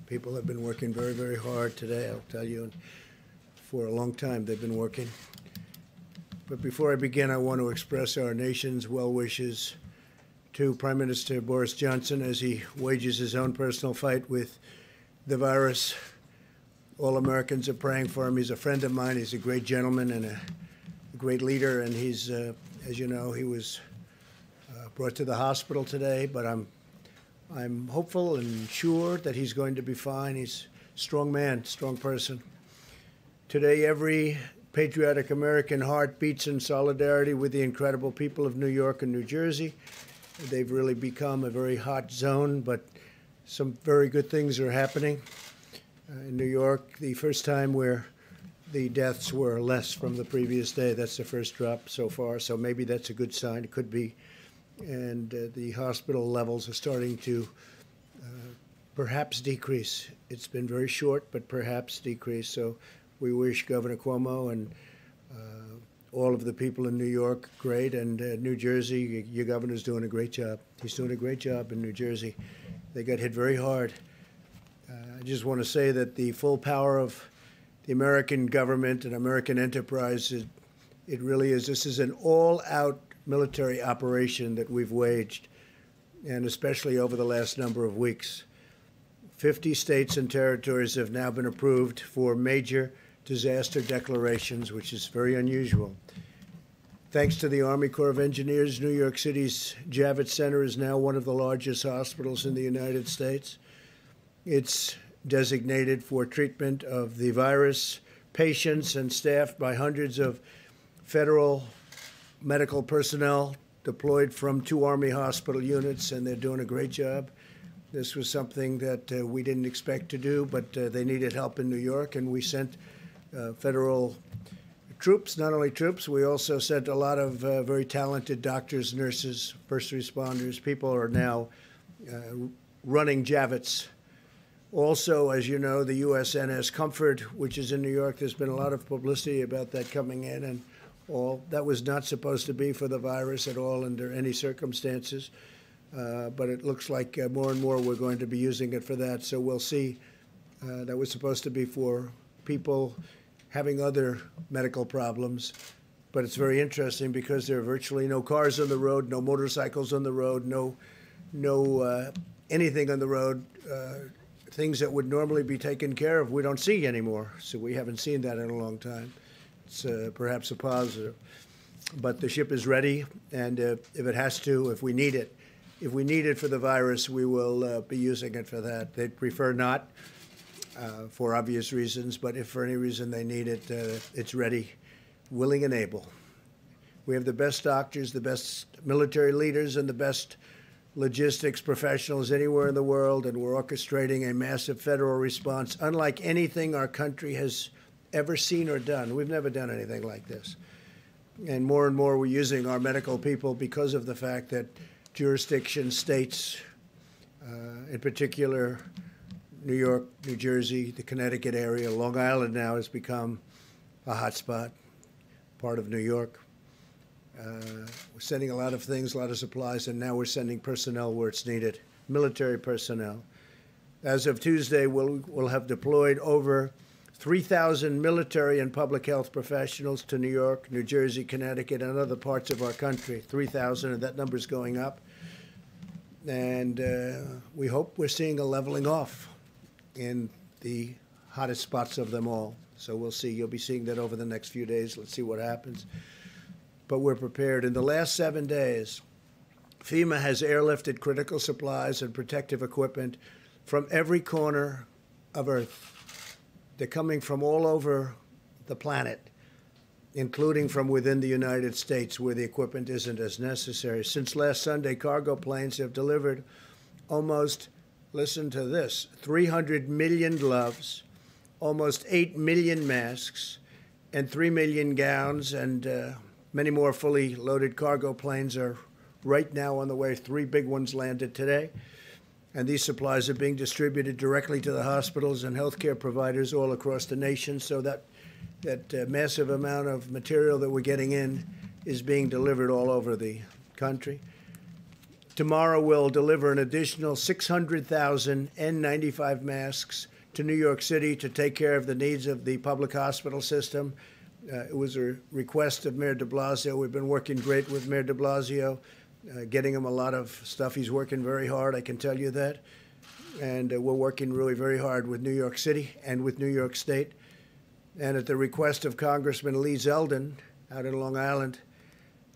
People have been working very, very hard today. I'll tell you, for a long time they've been working. But before I begin, I want to express our nation's well wishes to Prime Minister Boris Johnson as he wages his own personal fight with the virus. All Americans are praying for him. He's a friend of mine. He's a great gentleman and a great leader. And he's, as you know, he was brought to the hospital today. But I'm hopeful and sure that he's going to be fine. He's a strong man, strong person. Today, every patriotic American heart beats in solidarity with the incredible people of New York and New Jersey. They've really become a very hot zone, but some very good things are happening. In New York, the first time where the deaths were less from the previous day. That's the first drop so far, so maybe that's a good sign. It could be. And the hospital levels are starting to perhaps decrease. It's been very short, but perhaps decrease. So we wish Governor Cuomo and all of the people in New York great, and New Jersey, your governor's doing a great job. He's doing a great job in New Jersey. They got hit very hard. I just want to say that the full power of the American government and American enterprise, it really is. This is an all-out military operation that we've waged, and especially over the last number of weeks. 50 states and territories have now been approved for major disaster declarations, which is very unusual. Thanks to the Army Corps of Engineers, New York City's Javits Center is now one of the largest hospitals in the United States. It's designated for treatment of the virus, patients, and staffed by hundreds of federal medical personnel deployed from 2 Army hospital units, and they're doing a great job. This was something that we didn't expect to do, but they needed help in New York, and we sent federal troops. Not only troops, we also sent a lot of very talented doctors, nurses, first responders. People are now running Javits. Also, as you know, the USNS Comfort, which is in New York, there's been a lot of publicity about that coming in, and all that was not supposed to be for the virus at all under any circumstances. But it looks like more and more we're going to be using it for that. So we'll see. That was supposed to be for people having other medical problems. But it's very interesting because there are virtually no cars on the road, no motorcycles on the road, no anything on the road. Things that would normally be taken care of, we don't see anymore. So we haven't seen that in a long time. It's perhaps a positive. But the ship is ready, and if it has to, if we need it for the virus, we will be using it for that. They'd prefer not, for obvious reasons, but if for any reason they need it, it's ready, willing and able. We have the best doctors, the best military leaders, and the best logistics professionals anywhere in the world, and we're orchestrating a massive federal response, unlike anything our country has ever seen or done. We've never done anything like this. And more we're using our medical people because of the fact that jurisdictions, states, in particular, New York, New Jersey, the Connecticut area, Long Island now has become a hotspot, part of New York. We're sending a lot of things, a lot of supplies, and now we're sending personnel where it's needed, military personnel. As of Tuesday, we'll have deployed over 3,000 military and public health professionals to New York, New Jersey, Connecticut, and other parts of our country. 3,000, and that number's going up. And we hope we're seeing a leveling off in the hottest spots of them all. So we'll see. You'll be seeing that over the next few days. Let's see what happens. But we're prepared. In the last 7 days, FEMA has airlifted critical supplies and protective equipment from every corner of Earth. They're coming from all over the planet, including from within the United States, where the equipment isn't as necessary. Since last Sunday, cargo planes have delivered almost, listen to this, 300 million gloves, almost 8 million masks, and 3 million gowns, and many more fully loaded cargo planes are right now on the way. 3 big ones landed today. And these supplies are being distributed directly to the hospitals and healthcare providers all across the nation. So that massive amount of material that we're getting in is being delivered all over the country. Tomorrow, we'll deliver an additional 600,000 N95 masks to New York City to take care of the needs of the public hospital system. It was a request of Mayor de Blasio. We've been working great with Mayor de Blasio, getting him a lot of stuff. He's working very hard, I can tell you that. And we're working really very hard with New York City and with New York State. And at the request of Congressman Lee Zeldin out in Long Island,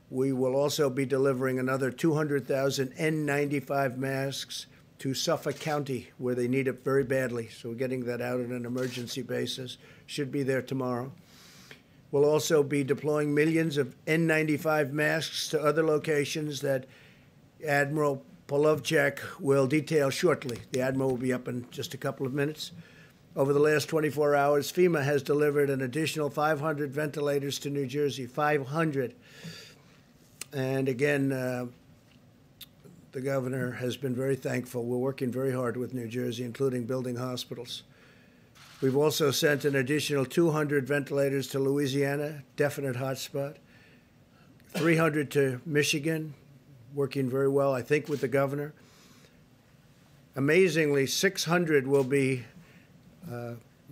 we will also be delivering another 200,000 N95 masks to Suffolk County, where they need it very badly. So we're getting that out on an emergency basis. Should be there tomorrow. We'll also be deploying millions of N95 masks to other locations that Admiral Polovchak will detail shortly. The Admiral will be up in just a couple of minutes. Over the last 24 hours, FEMA has delivered an additional 500 ventilators to New Jersey, 500. And again, the governor has been very thankful. We're working very hard with New Jersey, including building hospitals. We've also sent an additional 200 ventilators to Louisiana, definite hotspot, 300 to Michigan, working very well, I think, with the governor. Amazingly, 600 will be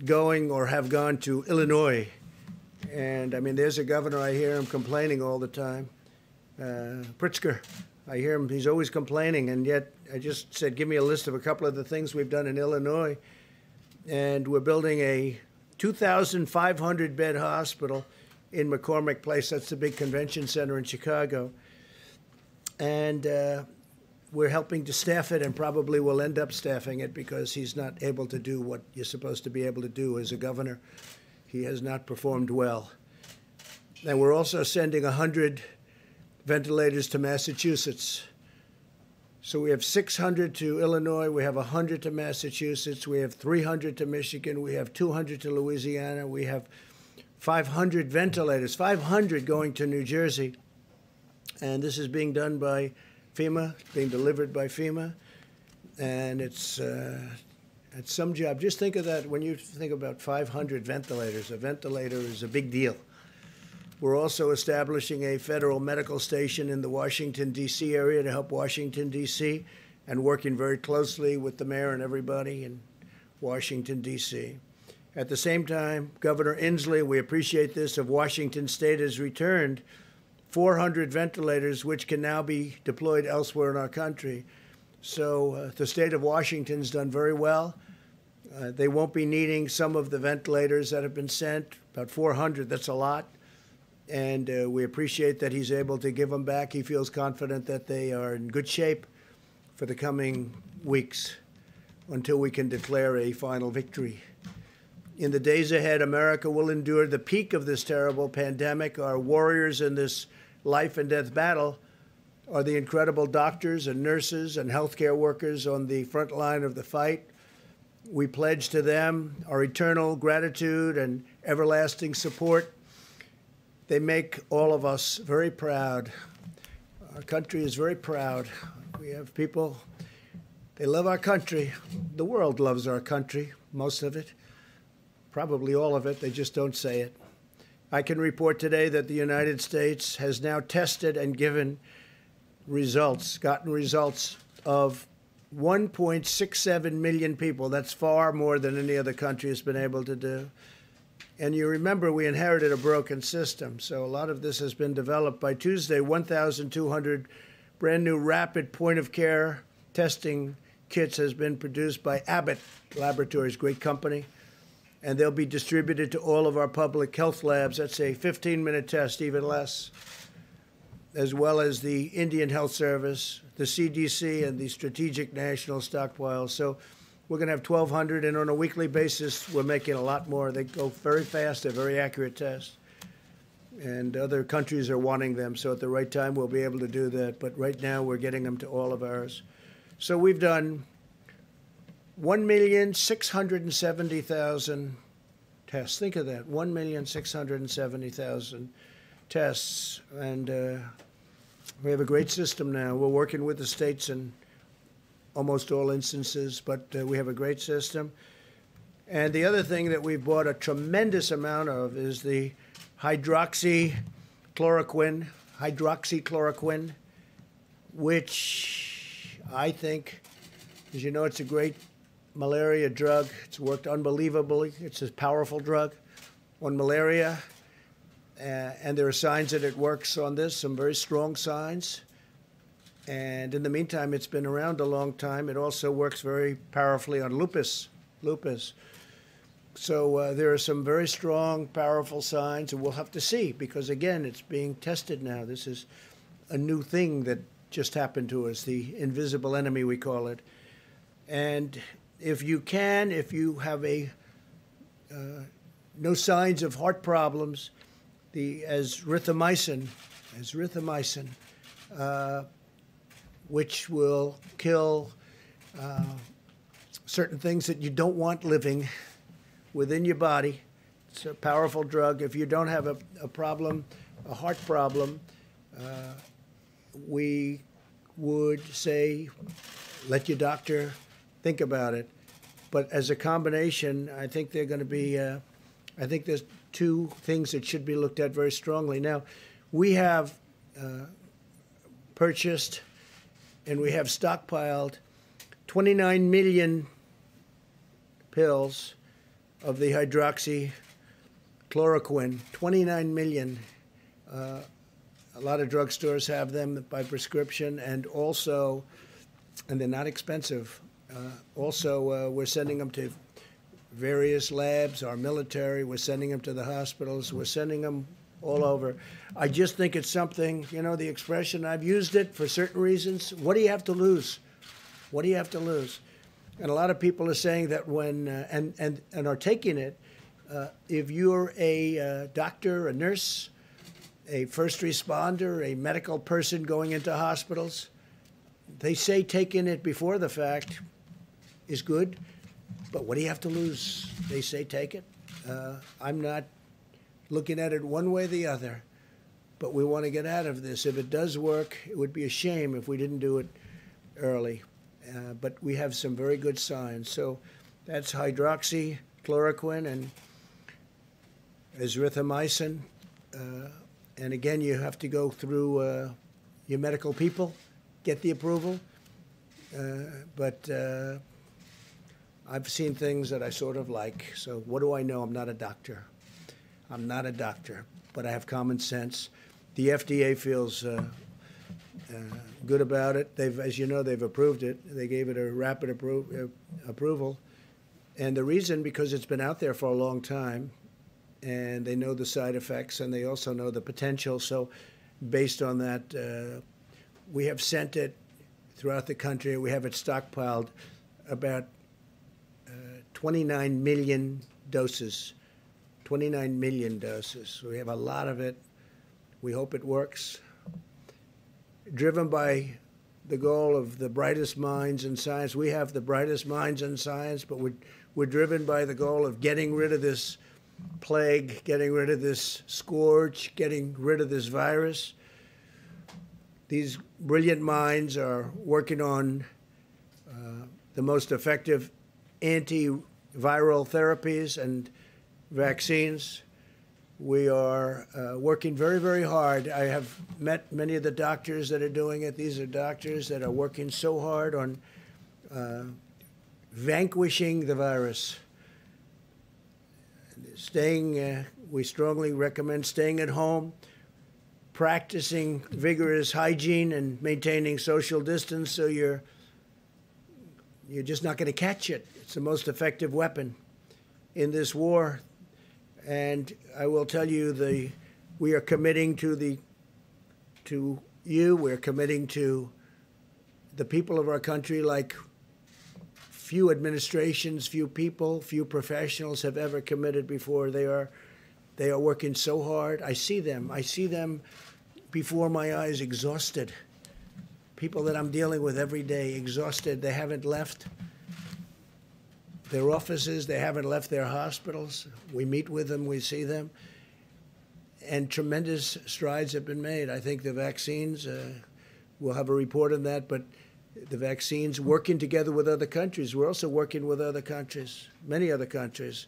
going or have gone to Illinois. And, I mean, there's a governor, I hear him complaining all the time. Pritzker, I hear him, he's always complaining, and yet I just said, give me a list of a couple of the things we've done in Illinois. And we're building a 2,500-bed hospital in McCormick Place. That's the big convention center in Chicago. And we're helping to staff it, and probably will end up staffing it because he's not able to do what you're supposed to be able to do as a governor. He has not performed well. And we're also sending 100 ventilators to Massachusetts. So we have 600 to Illinois, we have 100 to Massachusetts, we have 300 to Michigan, we have 200 to Louisiana, we have 500 ventilators, 500 going to New Jersey. And this is being done by FEMA, being delivered by FEMA. And it's some job. Just think of that when you think about 500 ventilators. A ventilator is a big deal. We're also establishing a federal medical station in the Washington, D.C. area to help Washington, D.C., and working very closely with the mayor and everybody in Washington, D.C. At the same time, Governor Inslee, we appreciate this, of Washington State has returned 400 ventilators, which can now be deployed elsewhere in our country. So the state of Washington's done very well. They won't be needing some of the ventilators that have been sent, about 400, that's a lot. And we appreciate that he's able to give them back. He feels confident that they are in good shape for the coming weeks until we can declare a final victory. In the days ahead, America will endure the peak of this terrible pandemic. Our warriors in this life and death battle are the incredible doctors and nurses and healthcare workers on the front line of the fight. We pledge to them our eternal gratitude and everlasting support. They make all of us very proud. Our country is very proud. We have people, they love our country. The world loves our country, most of it, probably all of it. They just don't say it. I can report today that the United States has now tested and gotten results of 1.67 million people. That's far more than any other country has been able to do. And you remember we inherited a broken system, so a lot of this has been developed. By Tuesday, 1,200 brand new rapid point-of-care testing kits has been produced by Abbott Laboratories, great company, and they'll be distributed to all of our public health labs. That's a 15-minute test, even less, as well as the Indian Health Service, the CDC, and the Strategic National Stockpile. So we're going to have 1,200, and on a weekly basis, we're making a lot more. They go very fast. They're very accurate tests. And other countries are wanting them, so at the right time, we'll be able to do that. But right now, we're getting them to all of ours. So we've done 1,670,000 tests. Think of that, 1,670,000 tests. And we have a great system now. We're working with the states in almost all instances, but we have a great system. And the other thing that we've bought a tremendous amount of is the hydroxychloroquine, which I think, as you know, it's a great malaria drug. It's worked unbelievably. It's a powerful drug on malaria. And there are signs that it works on this, some very strong signs. And in the meantime, it's been around a long time. It also works very powerfully on lupus. So there are some very strong, powerful signs, and we'll have to see, because, again, it's being tested now. This is a new thing that just happened to us, the invisible enemy, we call it. And if you have no signs of heart problems, the azithromycin, which will kill certain things that you don't want living within your body. It's a powerful drug. If you don't have a problem, a heart problem, we would say let your doctor think about it. But as a combination, I think they're going to be, I think there's two things that should be looked at very strongly. Now, we have purchased and we have stockpiled 29 million pills of the hydroxychloroquine, 29 million. A lot of drugstores have them by prescription, and also, and they're not expensive. Also, we're sending them to various labs, our military, we're sending them to the hospitals, we're sending them all over. I just think it's something, you know, the expression, I've used it for certain reasons. What do you have to lose? What do you have to lose? And a lot of people are saying that when, and are taking it, if you're a doctor, a nurse, a first responder, a medical person going into hospitals, they say taking it before the fact is good, but what do you have to lose? They say take it. I'm not looking at it one way or the other, but we want to get out of this. If it does work, it would be a shame if we didn't do it early. But we have some very good signs. So that's hydroxychloroquine and azithromycin. And again, you have to go through your medical people, get the approval. But I've seen things that I sort of like. So what do I know? I'm not a doctor. I'm not a doctor, but I have common sense. The FDA feels good about it. They've, as you know, they've approved it. They gave it a rapid approval. And the reason, because it's been out there for a long time, and they know the side effects, and they also know the potential. So based on that, we have sent it throughout the country. We have it stockpiled, about 29 million doses. 29 million doses. So we have a lot of it. We hope it works. Driven by the goal of the brightest minds in science. We have the brightest minds in science, but we're driven by the goal of getting rid of this plague, getting rid of this scourge, getting rid of this virus. These brilliant minds are working on the most effective antiviral therapies and vaccines. We are working very, very hard. I have met many of the doctors that are doing it. These are doctors that are working so hard on vanquishing the virus. We strongly recommend staying at home, practicing vigorous hygiene and maintaining social distance so you're just not going to catch it. It's the most effective weapon in this war. And I will tell you, we are committing to you, we're committing to the people of our country like few administrations, few people, few professionals have ever committed before. They are working so hard. I see them before my eyes, exhausted. People that I'm dealing with every day, exhausted. They haven't left their offices. They haven't left their hospitals. We meet with them. We see them. And tremendous strides have been made. I think the vaccines, we'll have a report on that, but the vaccines, working together with other countries. We're also working with other countries, many other countries.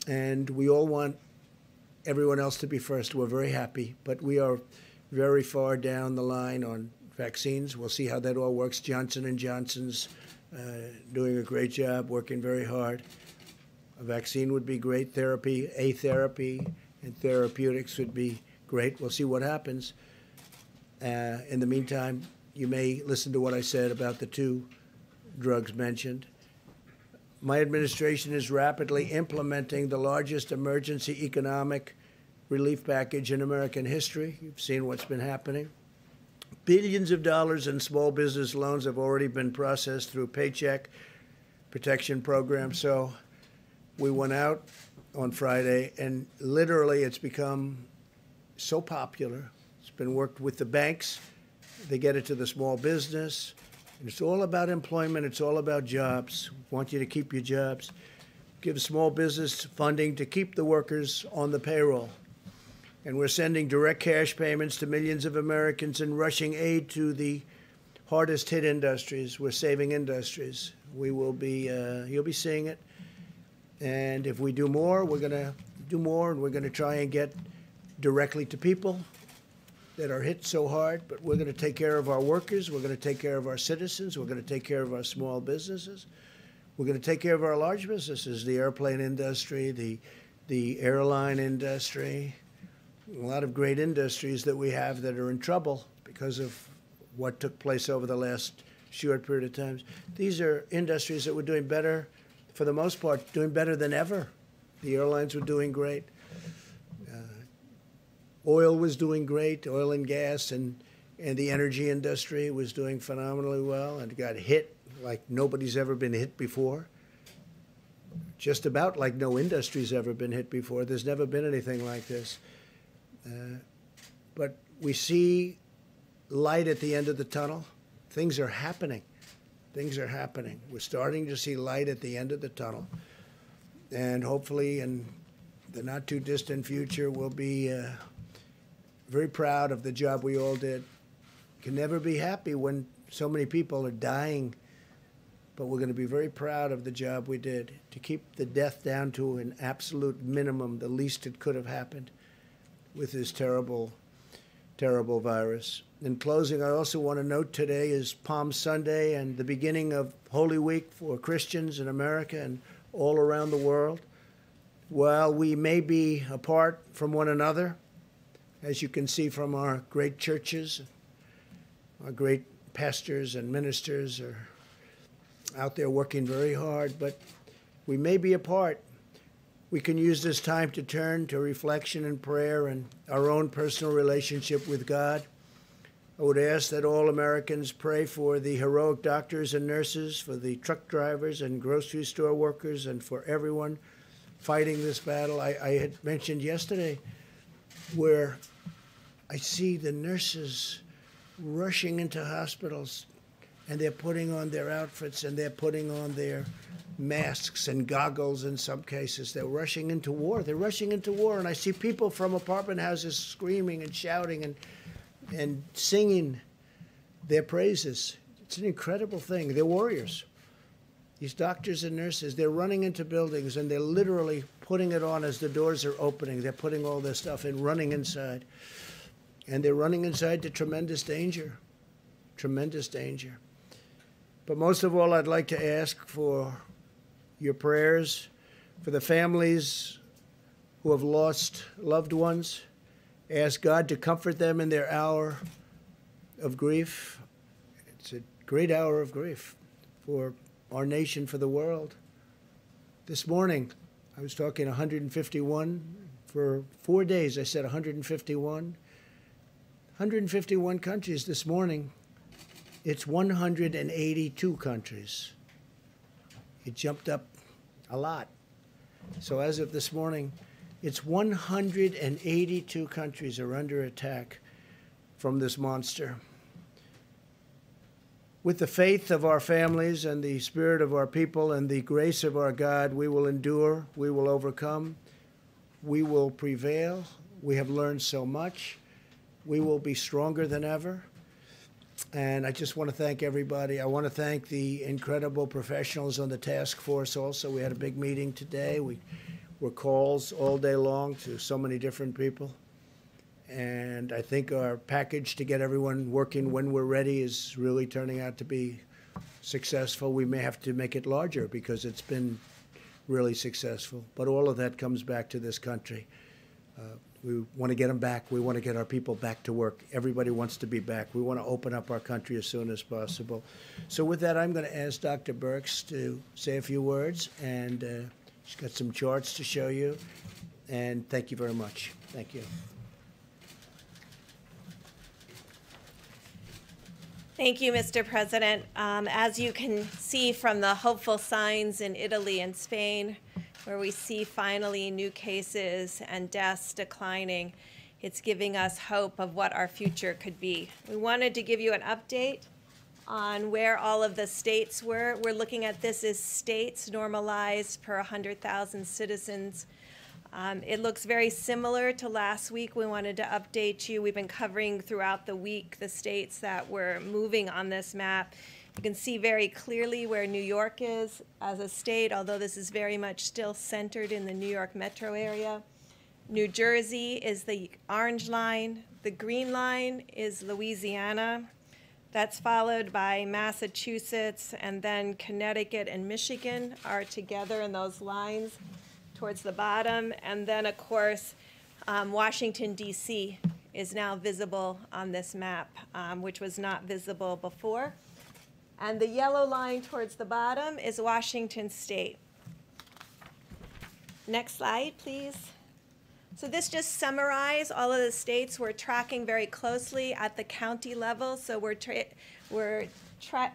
And we all want everyone else to be first. We're very happy, but we are very far down the line on vaccines. We'll see how that all works. Johnson & Johnson's doing a great job, working very hard. A vaccine would be great. Therapy and therapeutics would be great. We'll see what happens. In the meantime, you may listen to what I said about the two drugs mentioned. My administration is rapidly implementing the largest emergency economic relief package in American history. You've seen what's been happening. Billions of dollars in small business loans have already been processed through Paycheck Protection Program. So we went out on Friday, and literally it's become so popular. It's been worked with the banks. They get it to the small business. And it's all about employment. It's all about jobs. We want you to keep your jobs. Give small business funding to keep the workers on the payroll. And we're sending direct cash payments to millions of Americans and rushing aid to the hardest hit industries. We're saving industries. We will be, you'll be seeing it. And if we do more, we're going to do more, and we're going to try and get directly to people that are hit so hard. But we're going to take care of our workers. We're going to take care of our citizens. We're going to take care of our small businesses. We're going to take care of our large businesses, the airplane industry, the airline industry. A lot of great industries that we have that are in trouble because of what took place over the last short period of time. These are industries that were doing better, for the most part, doing better than ever. The airlines were doing great. Oil was doing great, oil and gas, and the energy industry was doing phenomenally well, and got hit like nobody's ever been hit before. Just about like no industry's ever been hit before. There's never been anything like this. But we see light at the end of the tunnel. Things are happening. Things are happening. We're starting to see light at the end of the tunnel. And hopefully in the not too distant future, we'll be very proud of the job we all did. Can never be happy when so many people are dying, but we're going to be very proud of the job we did to keep the death down to an absolute minimum, the least it could have happened with this terrible, terrible virus. In closing, I also want to note today is Palm Sunday and the beginning of Holy Week for Christians in America and all around the world. While we may be apart from one another, as you can see from our great churches, our great pastors and ministers are out there working very hard, but we may be apart. We can use this time to turn to reflection and prayer and our own personal relationship with God. I would ask that all Americans pray for the heroic doctors and nurses, for the truck drivers and grocery store workers, and for everyone fighting this battle. I had mentioned yesterday where I see the nurses rushing into hospitals, and they're putting on their outfits, and they're putting on their masks and goggles in some cases. They're rushing into war. They're rushing into war. And I see people from apartment houses screaming and shouting and singing their praises. It's an incredible thing. They're warriors. These doctors and nurses, they're running into buildings, and they're literally putting it on as the doors are opening. They're putting all their stuff in, running inside. And they're running inside to tremendous danger. Tremendous danger. But most of all, I'd like to ask for your prayers for the families who have lost loved ones. Ask God to comfort them in their hour of grief. It's a great hour of grief for our nation, for the world. This morning, I was talking 151. For 4 days, I said 151. 151 countries this morning. It's 182 countries. It jumped up a lot. So as of this morning, it's 182 countries are under attack from this monster. With the faith of our families and the spirit of our people and the grace of our God, we will endure, we will overcome, we will prevail. We have learned so much. We will be stronger than ever. And I just want to thank everybody. I want to thank the incredible professionals on the task force also. We had a big meeting today. We were calls all day long to so many different people. And I think our package to get everyone working when we're ready is really turning out to be successful. We may have to make it larger because it's been really successful. But all of that comes back to this country. We want to get them back. We want to get our people back to work. Everybody wants to be back. We want to open up our country as soon as possible. So with that, I'm going to ask Dr. Birx to say a few words. And she's got some charts to show you. And thank you very much. Thank you. Thank you, Mr. President. As you can see from the hopeful signs in Italy and Spain, where we see finally new cases and deaths declining, it's giving us hope of what our future could be. We wanted to give you an update on where all of the states were. We're looking at this as states normalized per 100,000 citizens. It looks very similar to last week. We wanted to update you. We've been covering throughout the week the states that were moving on this map. You can see very clearly where New York is as a state, although this is very much still centered in the New York metro area. New Jersey is the orange line. The green line is Louisiana. That's followed by Massachusetts, and then Connecticut and Michigan are together in those lines towards the bottom. And then, of course, Washington, D.C. is now visible on this map, which was not visible before. And the yellow line towards the bottom is Washington State. Next slide, please. So this just summarizes all of the states we're tracking very closely at the county level. So we're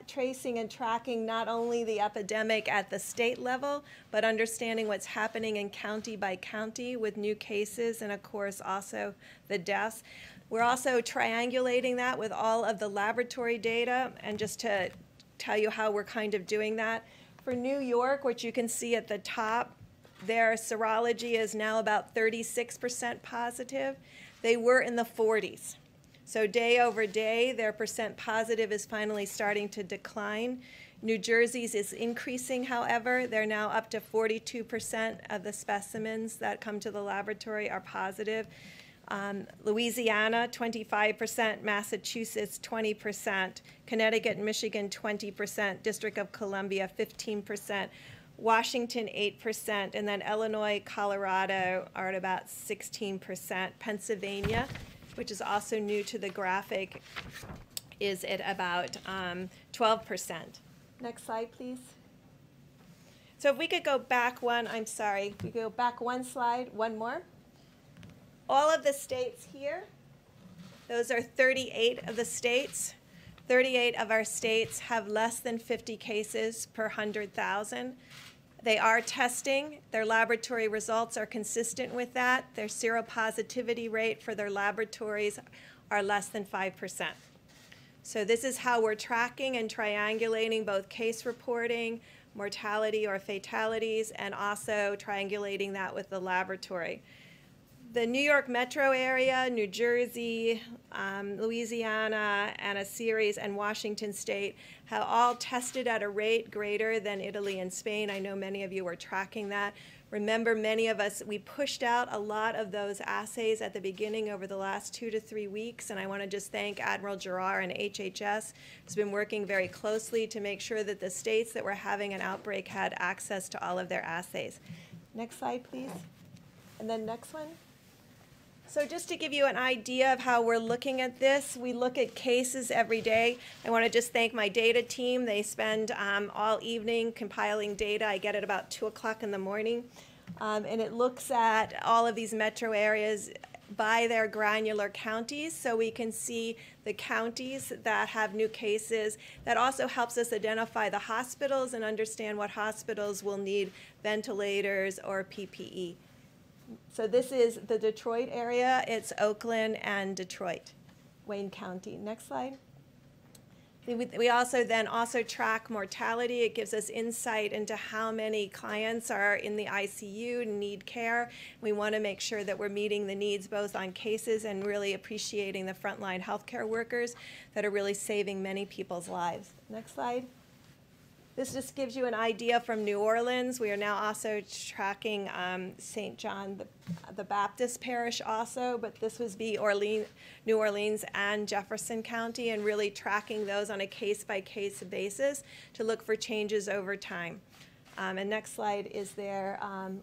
tracing and tracking not only the epidemic at the state level, but understanding what's happening in county by county with new cases and, of course, also the deaths. We're also triangulating that with all of the laboratory data. And just to tell you how we're kind of doing that, for New York, which you can see at the top, their serology is now about 36% positive. They were in the 40s. So day over day, their percent positive is finally starting to decline. New Jersey's is increasing, however. They're now up to 42% of the specimens that come to the laboratory are positive. Louisiana, 25%, Massachusetts, 20%, Connecticut and Michigan, 20%, District of Columbia, 15%, Washington, 8%, and then Illinois, Colorado are at about 16%. Pennsylvania, which is also new to the graphic, is at about 12%. Next slide, please. So if we could go back one, I'm sorry, if we could go back one slide, one more. All of the states here, those are 38 of the states. 38 of our states have less than 50 cases per 100,000. They are testing. Their laboratory results are consistent with that. Their seropositivity rate for their laboratories are less than 5%. So this is how we're tracking and triangulating both case reporting, mortality or fatalities, and also triangulating that with the laboratory. The New York metro area, New Jersey, Louisiana, and a series, and Washington State have all tested at a rate greater than Italy and Spain. I know many of you were tracking that. Remember, many of us, we pushed out a lot of those assays at the beginning over the last 2 to 3 weeks, and I want to just thank Admiral Giroir and HHS, who's been working very closely to make sure that the states that were having an outbreak had access to all of their assays. Next slide, please. And then next one. So just to give you an idea of how we're looking at this, we look at cases every day. I want to just thank my data team. They spend all evening compiling data. I get it about 2 o'clock in the morning. And it looks at all of these metro areas by their granular counties, so we can see the counties that have new cases. That also helps us identify the hospitals and understand what hospitals will need ventilators or PPE. So this is the Detroit area. It's Oakland and Detroit, Wayne County. Next slide. We also track mortality. It gives us insight into how many clients are in the ICU and need care. We want to make sure that we're meeting the needs both on cases and really appreciating the frontline healthcare workers that are really saving many people's lives. Next slide. This just gives you an idea from New Orleans. We are now also tracking St. John the Baptist Parish also, but this would be New Orleans and Jefferson County, and really tracking those on a case-by-case basis to look for changes over time. And next slide is their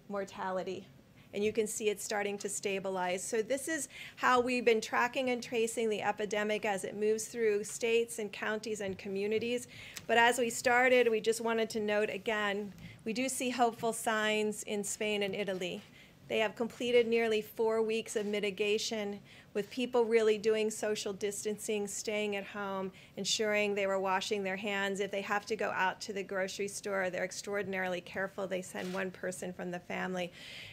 mortality. And you can see it's starting to stabilize. So this is how we've been tracking and tracing the epidemic as it moves through states and counties and communities. But as we started, we just wanted to note again, we do see hopeful signs in Spain and Italy. They have completed nearly 4 weeks of mitigation with people really doing social distancing, staying at home, ensuring they were washing their hands. If they have to go out to the grocery store, they're extraordinarily careful. They send one person from the family.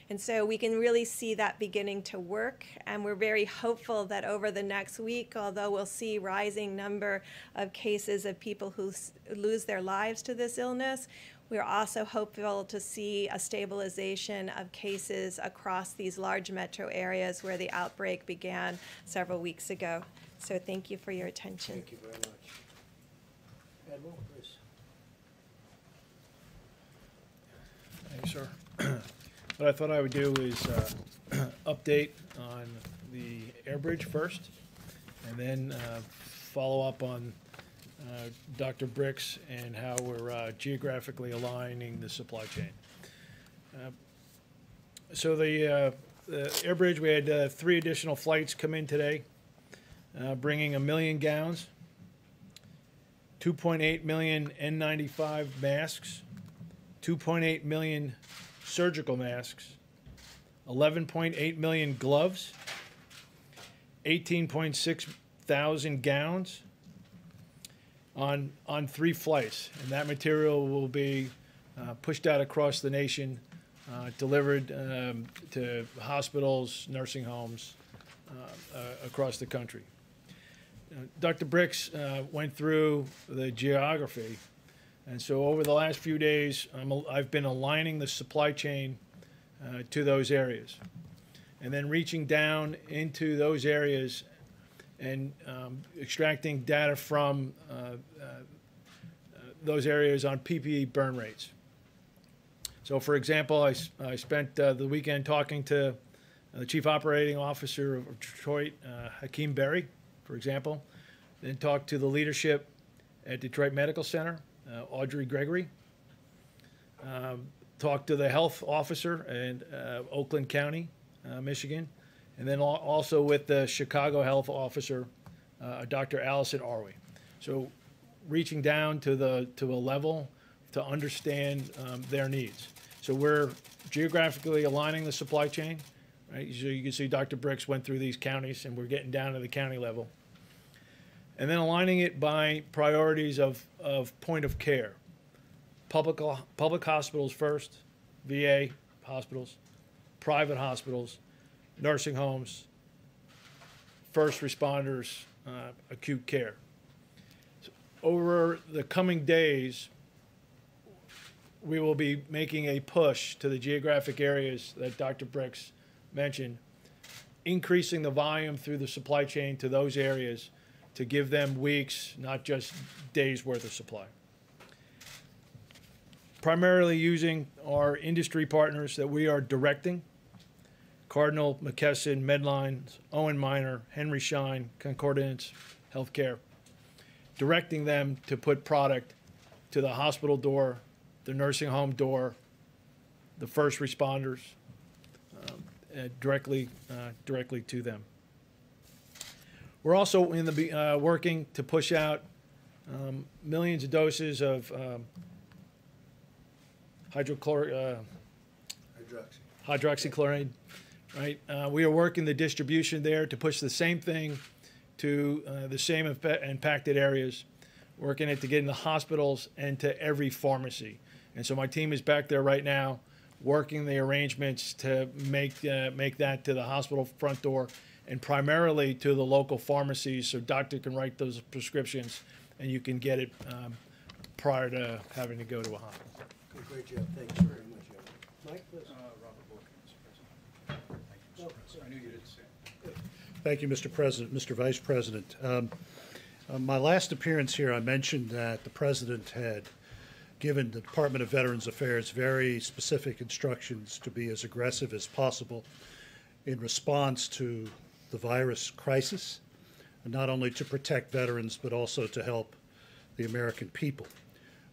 And so we can really see that beginning to work. And we're very hopeful that over the next week, although we'll see rising number of cases of people who lose their lives to this illness, we're also hopeful to see a stabilization of cases across these large metro areas where the outbreak began several weeks ago. So thank you for your attention. Thank you very much. Admiral, please. Thank you, sir. What I thought I would do is update on the air bridge first, and then follow up on Dr. Bricks and how we're geographically aligning the supply chain. So the air bridge, we had 3 additional flights come in today, bringing 1 million gowns, 2.8 million N95 masks, 2.8 million surgical masks, 11.8 million gloves, 18.6 thousand gowns on 3 flights. And that material will be pushed out across the nation, delivered to hospitals, nursing homes across the country. Dr. Bricks went through the geography. And so over the last few days, I've been aligning the supply chain to those areas, and then reaching down into those areas and extracting data from those areas on PPE burn rates. So, for example, I spent the weekend talking to the Chief Operating Officer of Detroit, Hakeem Berry, for example, then talked to the leadership at Detroit Medical Center, Audrey Gregory, talked to the health officer in Oakland County, Michigan, and then also with the Chicago health officer, Dr. Allison Arwey. So reaching down to a level to understand their needs. So we're geographically aligning the supply chain, right? So you can see Dr. Bricks went through these counties, and we're getting down to the county level. And then aligning it by priorities of point of care. Public hospitals first, VA hospitals, private hospitals, nursing homes, first responders, acute care. So over the coming days, we will be making a push to the geographic areas that Dr. Bricks mentioned, increasing the volume through the supply chain to those areas to give them weeks, not just days worth of supply. Primarily using our industry partners that we are directing, Cardinal, McKesson, Medline, Owen Minor, Henry Schein, Concordance Healthcare, directing them to put product to the hospital door, the nursing home door, the first responders, directly to them. We're also in the working to push out millions of doses of hydroxychloroquine, right? We are working the distribution there to push the same thing to the same impacted areas, working it to get in the hospitals and to every pharmacy. And so my team is back there right now, working the arrangements to make that to the hospital front door and primarily to the local pharmacies, so doctor can write those prescriptions and you can get it prior to having to go to a hospital. Great job. Thank you very much, Mike, please. Robert Wilkins, President. Thank you, Mr. President. I knew you didn't say it. Thank you, Mr. President, Mr. Vice President. My last appearance here, I mentioned that the President had given the Department of Veterans Affairs very specific instructions to be as aggressive as possible in response to the virus crisis, not only to protect veterans, but also to help the American people.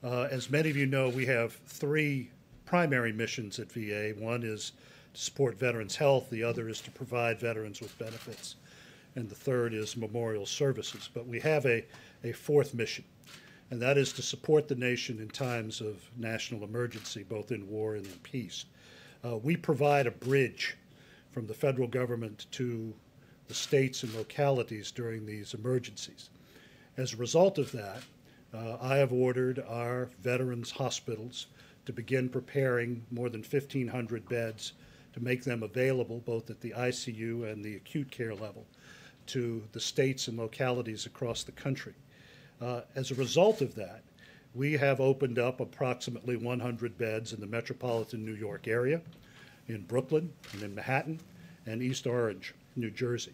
As many of you know, we have three primary missions at VA. One is to support veterans' health, the other is to provide veterans with benefits, and the third is memorial services. But we have a fourth mission, and that is to support the nation in times of national emergency, both in war and in peace. We provide a bridge from the federal government to the states and localities during these emergencies. As a result of that, I have ordered our veterans' hospitals to begin preparing more than 1,500 beds to make them available both at the ICU and the acute care level to the states and localities across the country. As a result of that, we have opened up approximately 100 beds in the metropolitan New York area, in Brooklyn, and in Manhattan, and East Orange, New Jersey.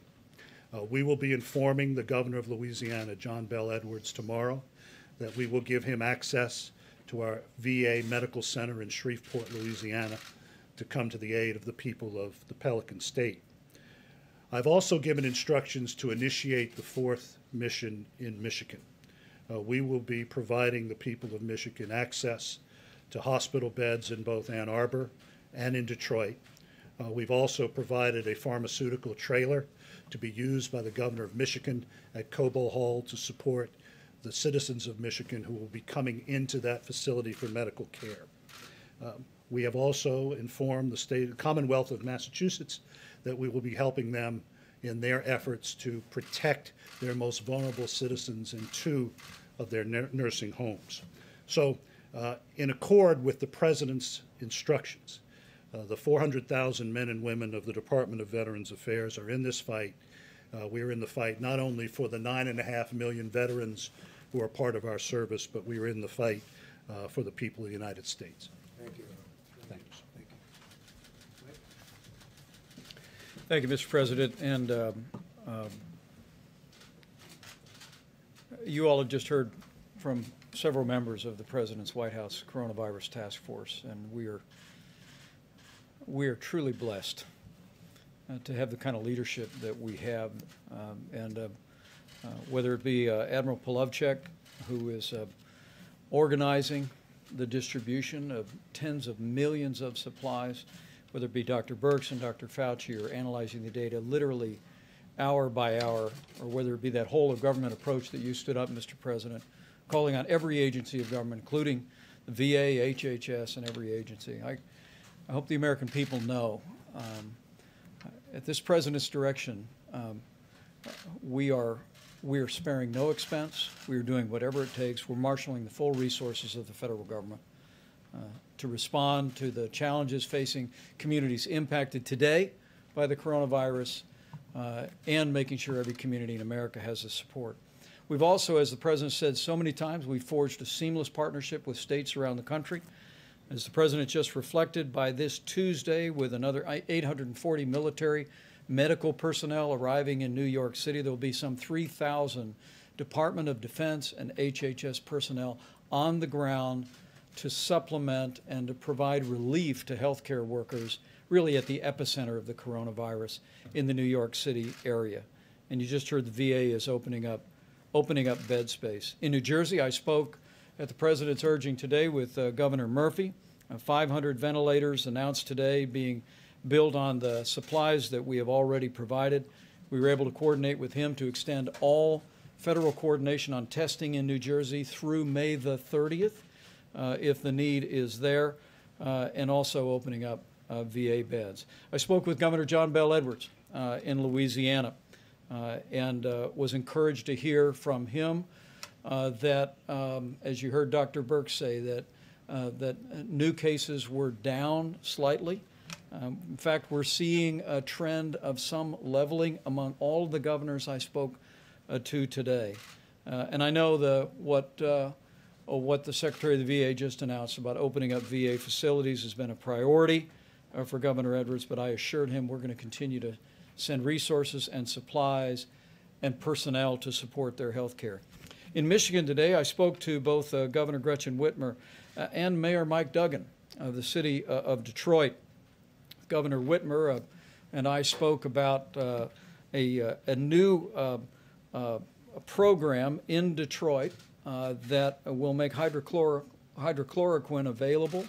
We will be informing the governor of Louisiana, John Bel Edwards, tomorrow that we will give him access to our VA Medical Center in Shreveport, Louisiana, to come to the aid of the people of the Pelican State. I've also given instructions to initiate the fourth mission in Michigan. We will be providing the people of Michigan access to hospital beds in both Ann Arbor and in Detroit. We've also provided a pharmaceutical trailer to be used by the governor of Michigan at Cobo Hall to support the citizens of Michigan who will be coming into that facility for medical care. We have also informed the Commonwealth of Massachusetts that we will be helping them in their efforts to protect their most vulnerable citizens in 2 of their nursing homes. So, in accord with the President's instructions, the 400,000 men and women of the Department of Veterans Affairs are in this fight. We are in the fight not only for the 9.5 million veterans who are part of our service, but we are in the fight for the people of the United States. Thank you. Thank you. Thank you. Thank you, Mr. President. And you all have just heard from several members of the President's White House Coronavirus Task Force, and we are truly blessed to have the kind of leadership that we have. Whether it be Admiral Polovchek, who is organizing the distribution of tens of millions of supplies, whether it be Dr. Birx and Dr. Fauci, or analyzing the data literally hour by hour, or whether it be that whole of government approach that you stood up, Mr. President, calling on every agency of government, including the VA, HHS, and every agency. I hope the American people know, at this President's direction, we are sparing no expense. We are doing whatever it takes. We're marshaling the full resources of the federal government to respond to the challenges facing communities impacted today by the coronavirus, and making sure every community in America has the support. We've also, as the President said so many times, we've forged a seamless partnership with states around the country. As the President just reflected, by this Tuesday, with another 840 military medical personnel arriving in New York City, there will be some 3,000 Department of Defense and HHS personnel on the ground to supplement and to provide relief to healthcare workers, really at the epicenter of the coronavirus in the New York City area. And you just heard the VA is opening up bed space. In New Jersey, I spoke at the President's urging today with Governor Murphy. 500 ventilators announced today, being built on the supplies that we have already provided. We were able to coordinate with him to extend all federal coordination on testing in New Jersey through May the 30th, if the need is there, and also opening up VA beds. I spoke with Governor John Bel Edwards in Louisiana, and was encouraged to hear from him that, as you heard Dr. Birx say, that new cases were down slightly. In fact, we're seeing a trend of some leveling among all of the governors I spoke to today. And I know what the Secretary of the VA just announced about opening up VA facilities has been a priority for Governor Edwards, but I assured him we're going to continue to send resources and supplies and personnel to support their health care. In Michigan today, I spoke to both Governor Gretchen Whitmer and Mayor Mike Duggan of the city of Detroit. Governor Whitmer and I spoke about a new program in Detroit that will make hydrochloroquine available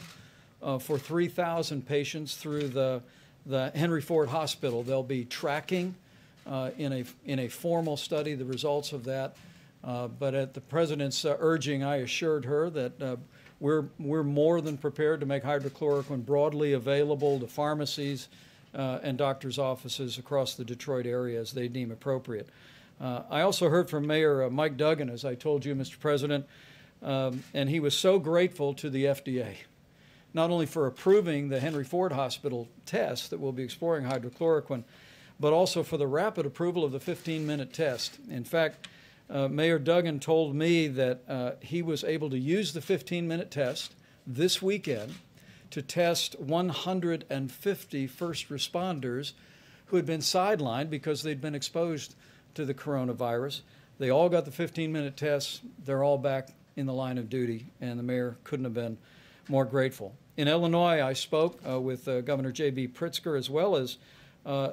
for 3,000 patients through the Henry Ford Hospital. They'll be tracking in a formal study the results of that. But at the President's urging, I assured her that we're more than prepared to make hydrochloroquine broadly available to pharmacies and doctors' offices across the Detroit area as they deem appropriate. I also heard from Mayor Mike Duggan, as I told you, Mr. President, and he was so grateful to the FDA, not only for approving the Henry Ford Hospital test that will be exploring hydrochloroquine, but also for the rapid approval of the 15-minute test. In fact, Mayor Duggan told me that he was able to use the 15-minute test this weekend to test 150 first responders who had been sidelined because they'd been exposed to the coronavirus. They all got the 15-minute tests. They're all back in the line of duty, and the mayor couldn't have been more grateful. In Illinois, I spoke with Governor J.B. Pritzker as well as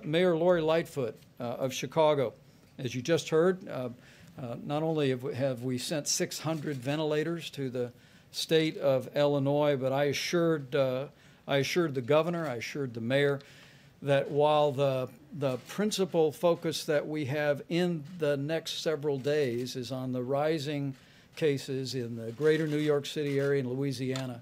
Mayor Lori Lightfoot of Chicago. As you just heard, not only have we sent 600 ventilators to the state of Illinois, but I assured the governor, I assured the mayor that while the principal focus that we have in the next several days is on the rising cases in the greater New York City area and Louisiana,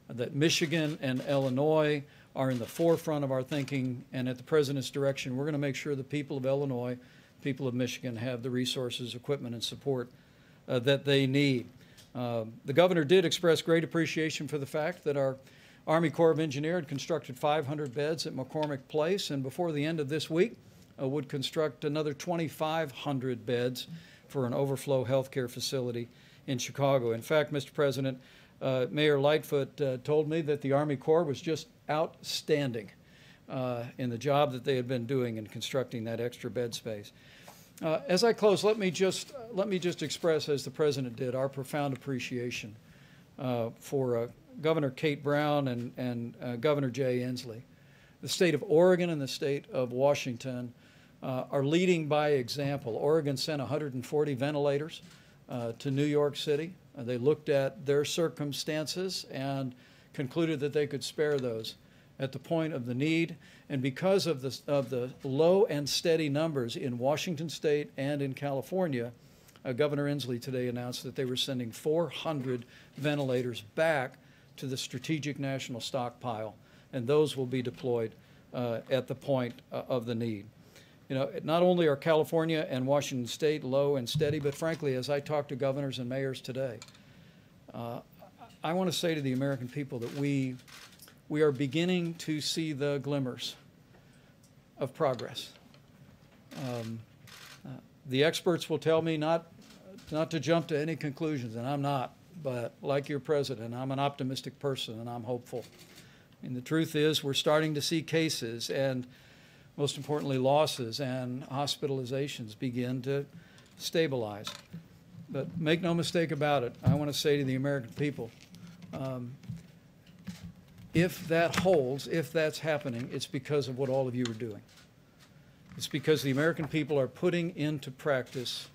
that Michigan and Illinois are in the forefront of our thinking, and at the President's direction, we're going to make sure the people of Illinois, people of Michigan have the resources, equipment, and support that they need. The governor did express great appreciation for the fact that our Army Corps of Engineers had constructed 500 beds at McCormick Place, and before the end of this week would construct another 2,500 beds for an overflow healthcare facility in Chicago. In fact, Mr. President, Mayor Lightfoot told me that the Army Corps was just outstanding in the job that they had been doing in constructing that extra bed space. As I close, let me just express, as the President did, our profound appreciation for Governor Kate Brown and Governor Jay Inslee. The state of Oregon and the state of Washington are leading by example. Oregon sent 140 ventilators to New York City. They looked at their circumstances and concluded that they could spare those at the point of the need. And because of the low and steady numbers in Washington State and in California, Governor Inslee today announced that they were sending 400 ventilators back to the Strategic National Stockpile, and those will be deployed at the point of the need. You know, not only are California and Washington State low and steady, but frankly, as I talk to governors and mayors today, I want to say to the American people that we are beginning to see the glimmers of progress. The experts will tell me not to jump to any conclusions, and I'm not, but like your president, I'm an optimistic person and I'm hopeful. And the truth is we're starting to see cases and most importantly losses and hospitalizations begin to stabilize. But make no mistake about it, I want to say to the American people, if that holds, if that's happening, it's because of what all of you are doing. It's because the American people are putting into practice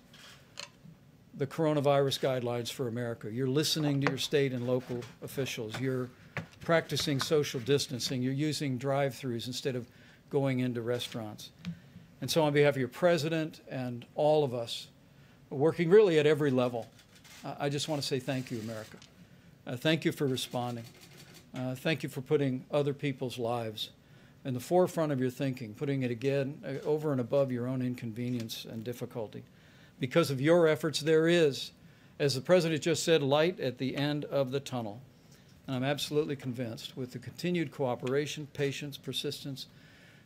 the coronavirus guidelines for America. You're listening to your state and local officials. You're practicing social distancing. You're using drive-thrus instead of going into restaurants. And so on behalf of your president and all of us, working really at every level, I just want to say thank you, America. Thank you for responding. Thank you for putting other people's lives in the forefront of your thinking, putting it again over and above your own inconvenience and difficulty. Because of your efforts, there is, as the President just said, light at the end of the tunnel. And I'm absolutely convinced with the continued cooperation, patience, persistence,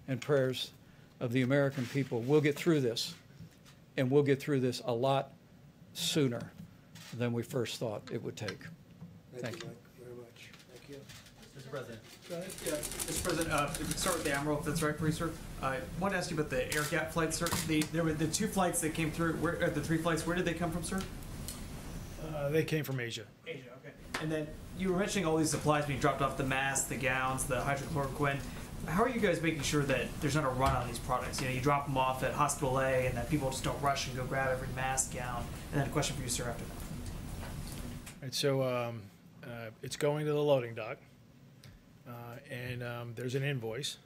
and prayers of the American people, we'll get through this. And we'll get through this a lot sooner than we first thought it would take. Thank you. Mike, very much. Thank you. Mr. President. Go ahead. Yeah, Mr. President, if we start with the Admiral, if that's right for you, sir. I want to ask you about the air gap flights, sir. There were the two flights that came through. The three flights, where did they come from, sir? They came from Asia. Asia, okay. And then you were mentioning all these supplies being dropped off, the masks, the gowns, the hydrochloroquine. How are you guys making sure that there's not a run on these products? You know, you drop them off at Hospital A and that people just don't rush and go grab every mask, gown. And then a question for you, sir, after that. Right, so it's going to the loading dock, and there's an invoice.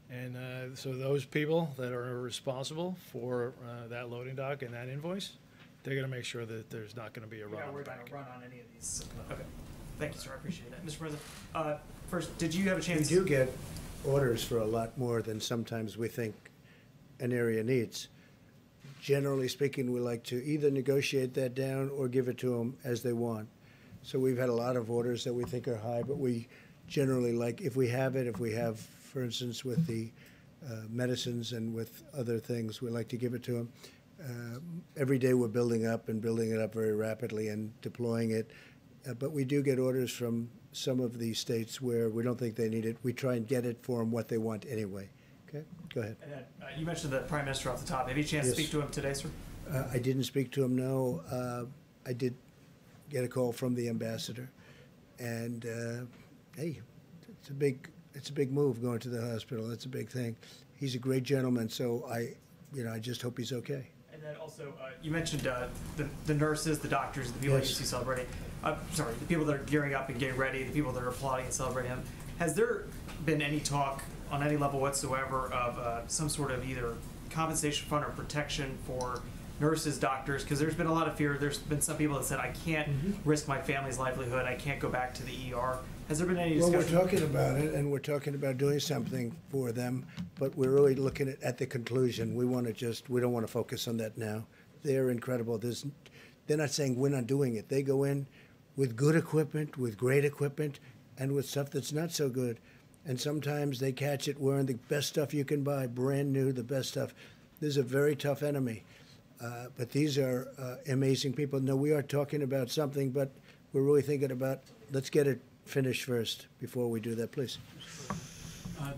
And so those people that are responsible for that loading dock and that invoice, they're going to make sure that there's not going to be a You're run not on the worried about bank. a run on any of these. Okay. Thank you, sir. I appreciate that. Mr. President, first, did you have a We chance? do get orders for a lot more than sometimes we think an area needs. Generally speaking, we like to either negotiate that down or give it to them as they want. So we've had a lot of orders that we think are high, but we generally like, if we have, for instance, with the medicines and with other things, we like to give it to them. Every day we're building up and building it up very rapidly and deploying it. But we do get orders from some of the states where we don't think they need it. We try and get it for them what they want anyway. Okay, go ahead. And then, you mentioned the Prime Minister off the top. Have you had a chance to Yes. speak to him today, sir? I didn't speak to him, no. I did get a call from the ambassador. And, hey, it's a big move going to the hospital. That's a big thing. He's a great gentleman, so I just hope he's okay. And then also, you mentioned the nurses, the doctors, the people that you Yes. see celebrating. Sorry, the people that are gearing up and getting ready, the people that are applauding and celebrating him. Has there been any talk on any level whatsoever of some sort of either compensation fund or protection for nurses, doctors? Because there's been a lot of fear. There's been some people that said, I can't risk my family's livelihood. I can't go back to the ER. Has there been any Well, discussion? we're talking about it, and we're talking about doing something for them, but we're really looking at the conclusion. We don't want to focus on that now. They're incredible. They're not saying we're not doing it. They go in with good equipment, with great equipment, and with stuff that's not so good. And sometimes they catch it wearing the best stuff you can buy, brand new, the best stuff. This is a very tough enemy. But these are amazing people. No, we are talking about something, but we're really thinking about, let's get it finished first before we do that, please.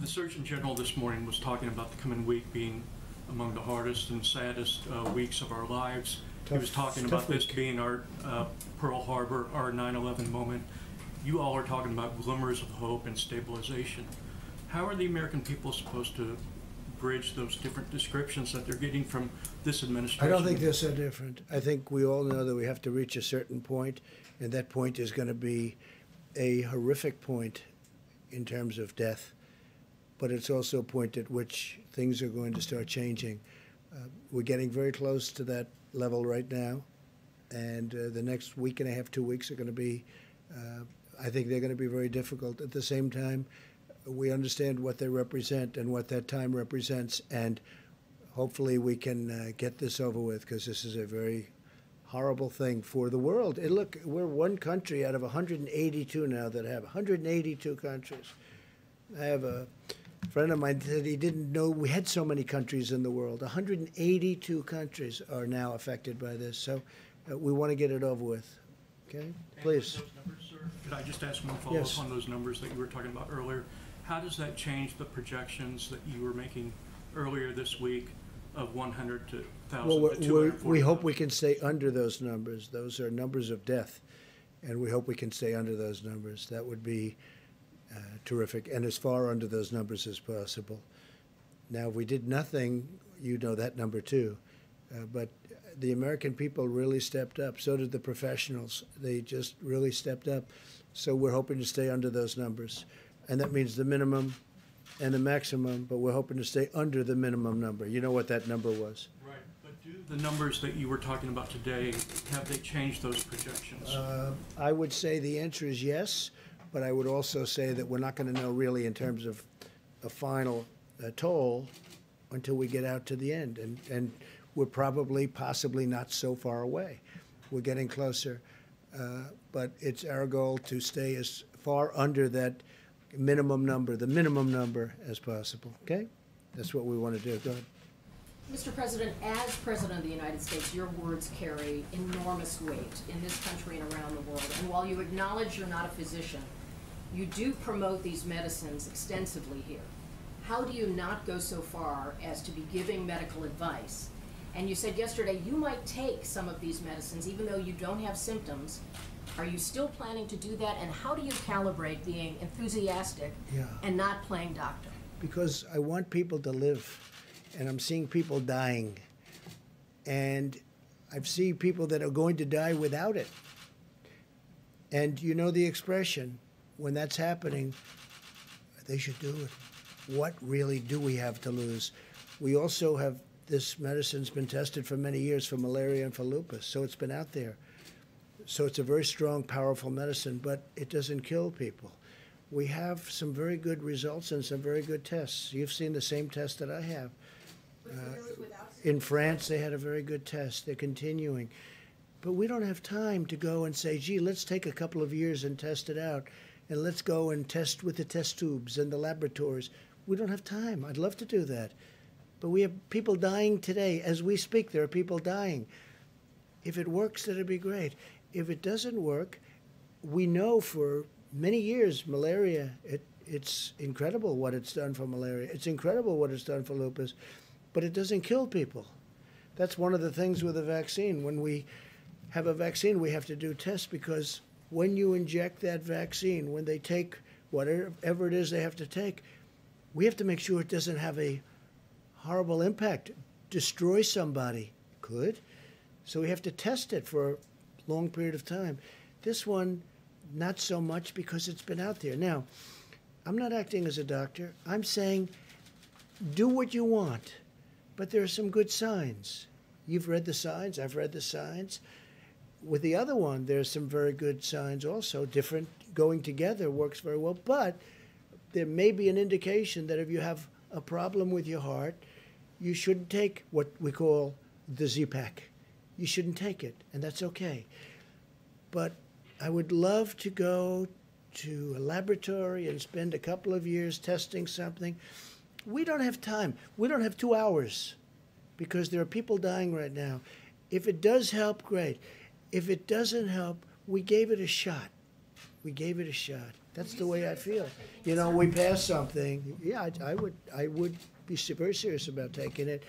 The Surgeon General this morning was talking about the coming week being among the hardest and saddest weeks of our lives. He was talking about this being our Pearl Harbor, our 9/11 moment. You all are talking about glimmers of hope and stabilization. How are the American people supposed to bridge those different descriptions that they're getting from this I administration? don't think they're so different. I think we all know that we have to reach a certain point, and that point is going to be a horrific point in terms of death, but it's also a point at which things are going to start changing. We're getting very close to that level right now, and the next week and a half, 2 weeks are going to be, I think they're going to be very difficult. At the same time, we understand what they represent and what that time represents, and hopefully we can get this over with, because this is a very horrible thing for the world. And look, we're one country out of 182 now that have 182 countries. I have a friend of mine said he didn't know we had so many countries in the world. 182 countries are now affected by this, so we want to get it over with. Okay, please. Those numbers, sir, could I just ask one follow-up Yes. on those numbers that you were talking about earlier? How does that change the projections that you were making earlier this week of 100 to 1,000 Well, to 240? we hope we can stay under those numbers. Those are numbers of death, and we hope we can stay under those numbers. That would be terrific, and as far under those numbers as possible. Now, if we did nothing, you know that number too. But the American people really stepped up. So did the professionals. They just really stepped up. So we're hoping to stay under those numbers. And that means the minimum and the maximum, but we're hoping to stay under the minimum number. You know what that number was. Right, but do the numbers that you were talking about today, have they changed those projections? I would say the answer is yes, but I would also say that we're not going to know really in terms of a final toll until we get out to the end. And we're probably, possibly not so far away. We're getting closer. But it's our goal to stay as far under that minimum number, the minimum number as possible, okay? That's what we want to do. Go ahead. Mr. President, as President of the United States, your words carry enormous weight in this country and around the world. And while you acknowledge you're not a physician, you do promote these medicines extensively here. How do you not go so far as to be giving medical advice And you said yesterday you might take some of these medicines even though you don't have symptoms. Are you still planning to do that? And how do you calibrate being enthusiastic and not playing doctor? Because I want people to live, and I'm seeing people dying. And I've seen people that are going to die without it. And you know the expression, when that's happening, they should do it. What really do we have to lose? We also have, this medicine's been tested for many years for malaria and for lupus, so it's been out there. So it's a very strong, powerful medicine, but it doesn't kill people. We have some very good results and some very good tests. You've seen the same test that I have. In France, they had a very good test. They're continuing. But we don't have time to go and say, gee, let's take a couple of years and test it out, and let's go and test with the test tubes and the laboratories. We don't have time. I'd love to do that. But we have people dying today. As we speak, there are people dying. If it works, that'd be great. If it doesn't work, we know for many years malaria, it's incredible what it's done for malaria. It's incredible what it's done for lupus, but it doesn't kill people. That's one of the things with a vaccine. When we have a vaccine, we have to do tests, because when you inject that vaccine, when they take whatever it is they have to take, we have to make sure it doesn't have a horrible impact, destroy somebody. Could. So we have to test it for a long period of time. This one, not so much, because it's been out there. Now, I'm not acting as a doctor. I'm saying do what you want, but there are some good signs. You've read the signs. I've read the signs. With the other one, there's some very good signs also. Different, going together works very well, but there may be an indication that if you have a problem with your heart, you shouldn't take what we call the Z-Pack. You shouldn't take it, and that's okay. But I would love to go to a laboratory and spend a couple of years testing something. We don't have time. We don't have 2 hours, because there are people dying right now. If it does help, great. If it doesn't help, we gave it a shot. We gave it a shot. That's the way I feel. You know, we passed something. Yeah, I would be very serious about taking it.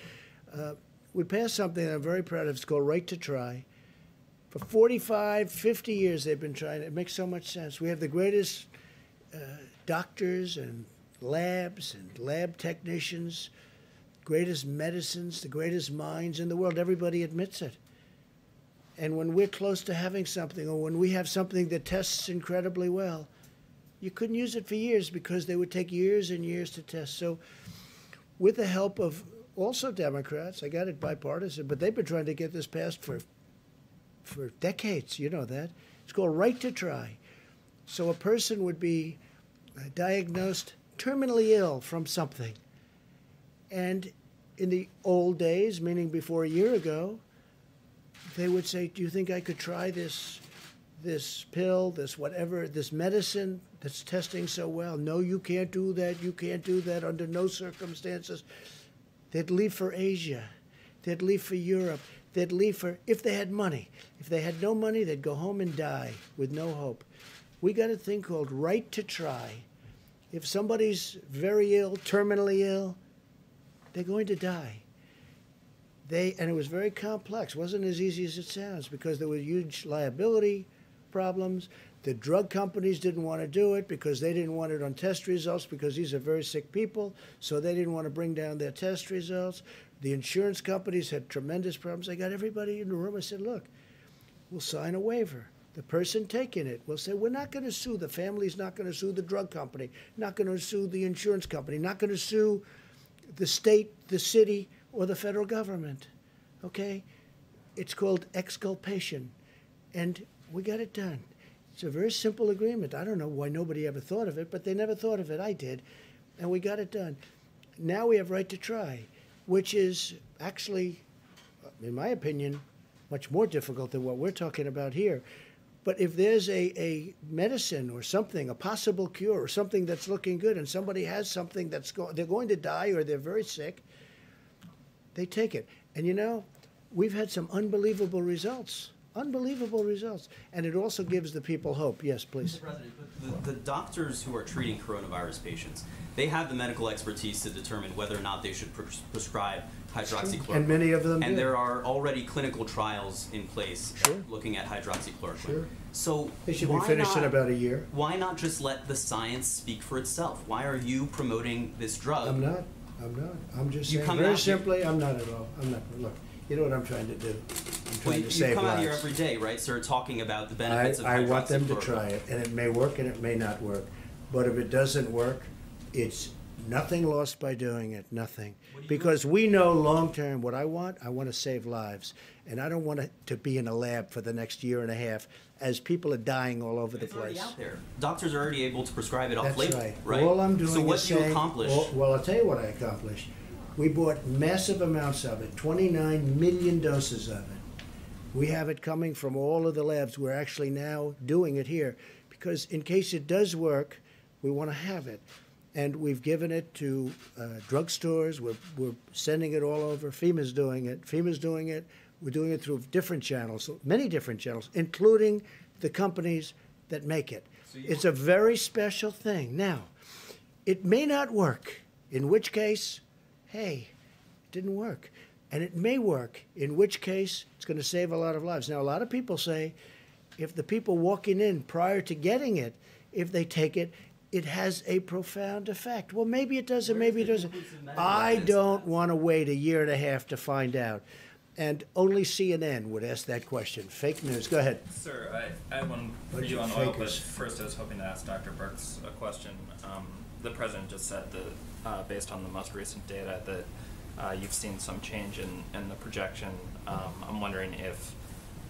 We passed something that I'm very proud of. It's called Right to Try. For 45, 50 years they've been trying it. It makes so much sense. We have the greatest doctors and labs and lab technicians, greatest medicines, the greatest minds in the world. Everybody admits it. And when we're close to having something, or when we have something that tests incredibly well, you couldn't use it for years, because they would take years and years to test. So with the help of also Democrats, I got it bipartisan, but they've been trying to get this passed for decades. You know that. It's called Right to Try. So a person would be diagnosed terminally ill from something. And in the old days, meaning before a year ago, they would say, do you think I could try this pill, this whatever, this medicine that's testing so well? No, you can't do that. You can't do that under no circumstances. They'd leave for Asia. They'd leave for Europe. They'd leave for, if they had money. If they had no money, they'd go home and die with no hope. We got a thing called Right to Try. If somebody's very ill, terminally ill, they're going to die. And it was very complex. It wasn't as easy as it sounds, because there were huge liability problems. The drug companies didn't want to do it because they didn't want it on test results, because these are very sick people, so they didn't want to bring down their test results. The insurance companies had tremendous problems. I got everybody in the room. I said, look, we'll sign a waiver. The person taking it will say, we're not going to sue. The family's not going to sue the drug company, not going to sue the insurance company, not going to sue the state, the city, or the federal government, okay? It's called exculpation, and we got it done. It's a very simple agreement. I don't know why nobody ever thought of it, but they never thought of it. I did, and we got it done. Now we have Right to Try, which is actually, in my opinion, much more difficult than what we're talking about here. But if there's a medicine or something, a possible cure or something that's looking good, and somebody has something that's they're going to die or they're very sick, they take it. And you know, we've had some unbelievable results. Unbelievable results. And it also gives the people hope. Yes, please. Mr. President, the doctors who are treating coronavirus patients, they have the medical expertise to determine whether or not they should prescribe hydroxychloroquine. And many of them And do. there are already clinical trials in place Sure. looking at hydroxychloroquine. Sure. So They should be why finished in not- about a year. Why not just let the science speak for itself? Why are you promoting this drug? I'm not. I'm just You saying, come very out here- simply, I'm not at all. I'm not. Look, you know what I'm trying to do? I'm Well, trying you to save come out here lives. every day, right, sir, talking about the benefits of I hydroxychloroquine. want them to try it, and it may work and it may not work. But if it doesn't work, it's nothing lost by doing it, nothing. Because we know long-term what I want to save lives. And I don't want it to be in a lab for the next year and a half as people are dying all over the It's already place. out there. Doctors are already able to prescribe it That's off-label, right. All I'm doing So what is do you saying, accomplish? well, I'll tell you what I accomplished. We bought massive amounts of it, 29 million doses of it. We have it coming from all of the labs. We're actually now doing it here because in case it does work, we want to have it. And we've given it to drugstores. We're sending it all over. FEMA's doing it. We're doing it through different channels, many different channels, including the companies that make it. It's a very special thing. Now, it may not work, in which case, hey, it didn't work. And it may work, in which case it's going to save a lot of lives. Now, a lot of people say if the people walking in prior to getting it, if they take it, it has a profound effect. Well, maybe it does and maybe it doesn't. I don't want to wait a year and a half to find out. And only CNN would ask that question. Fake news. Go ahead. Sir, I have one for Bunch you of on oil, but fakers. first I was hoping to ask Dr. Burks a question. The president just said that, based on the most recent data, that you've seen some change in the projection. I'm wondering if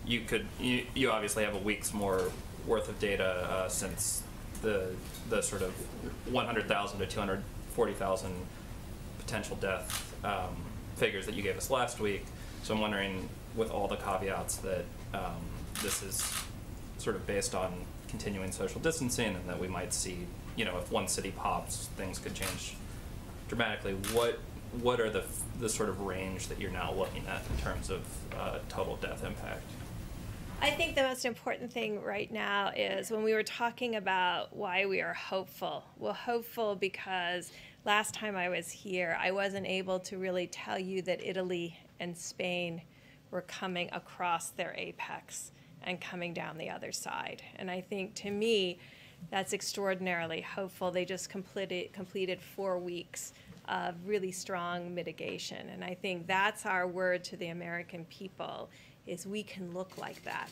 you could, you obviously have a week's more worth of data since the sort of 100,000 to 240,000 potential death figures that you gave us last week. So I'm wondering, with all the caveats that this is sort of based on continuing social distancing and that we might see, if one city pops, things could change dramatically. What are the sort of range that you're now looking at in terms of total death impact? I think the most important thing right now is when we were talking about why we are hopeful. Well, hopeful because last time I was here, I wasn't able to really tell you that Italy and Spain were coming across their apex and coming down the other side. And I think, to me, that's extraordinarily hopeful. They just completed 4 weeks of really strong mitigation. And I think that's our word to the American people, is we can look like that.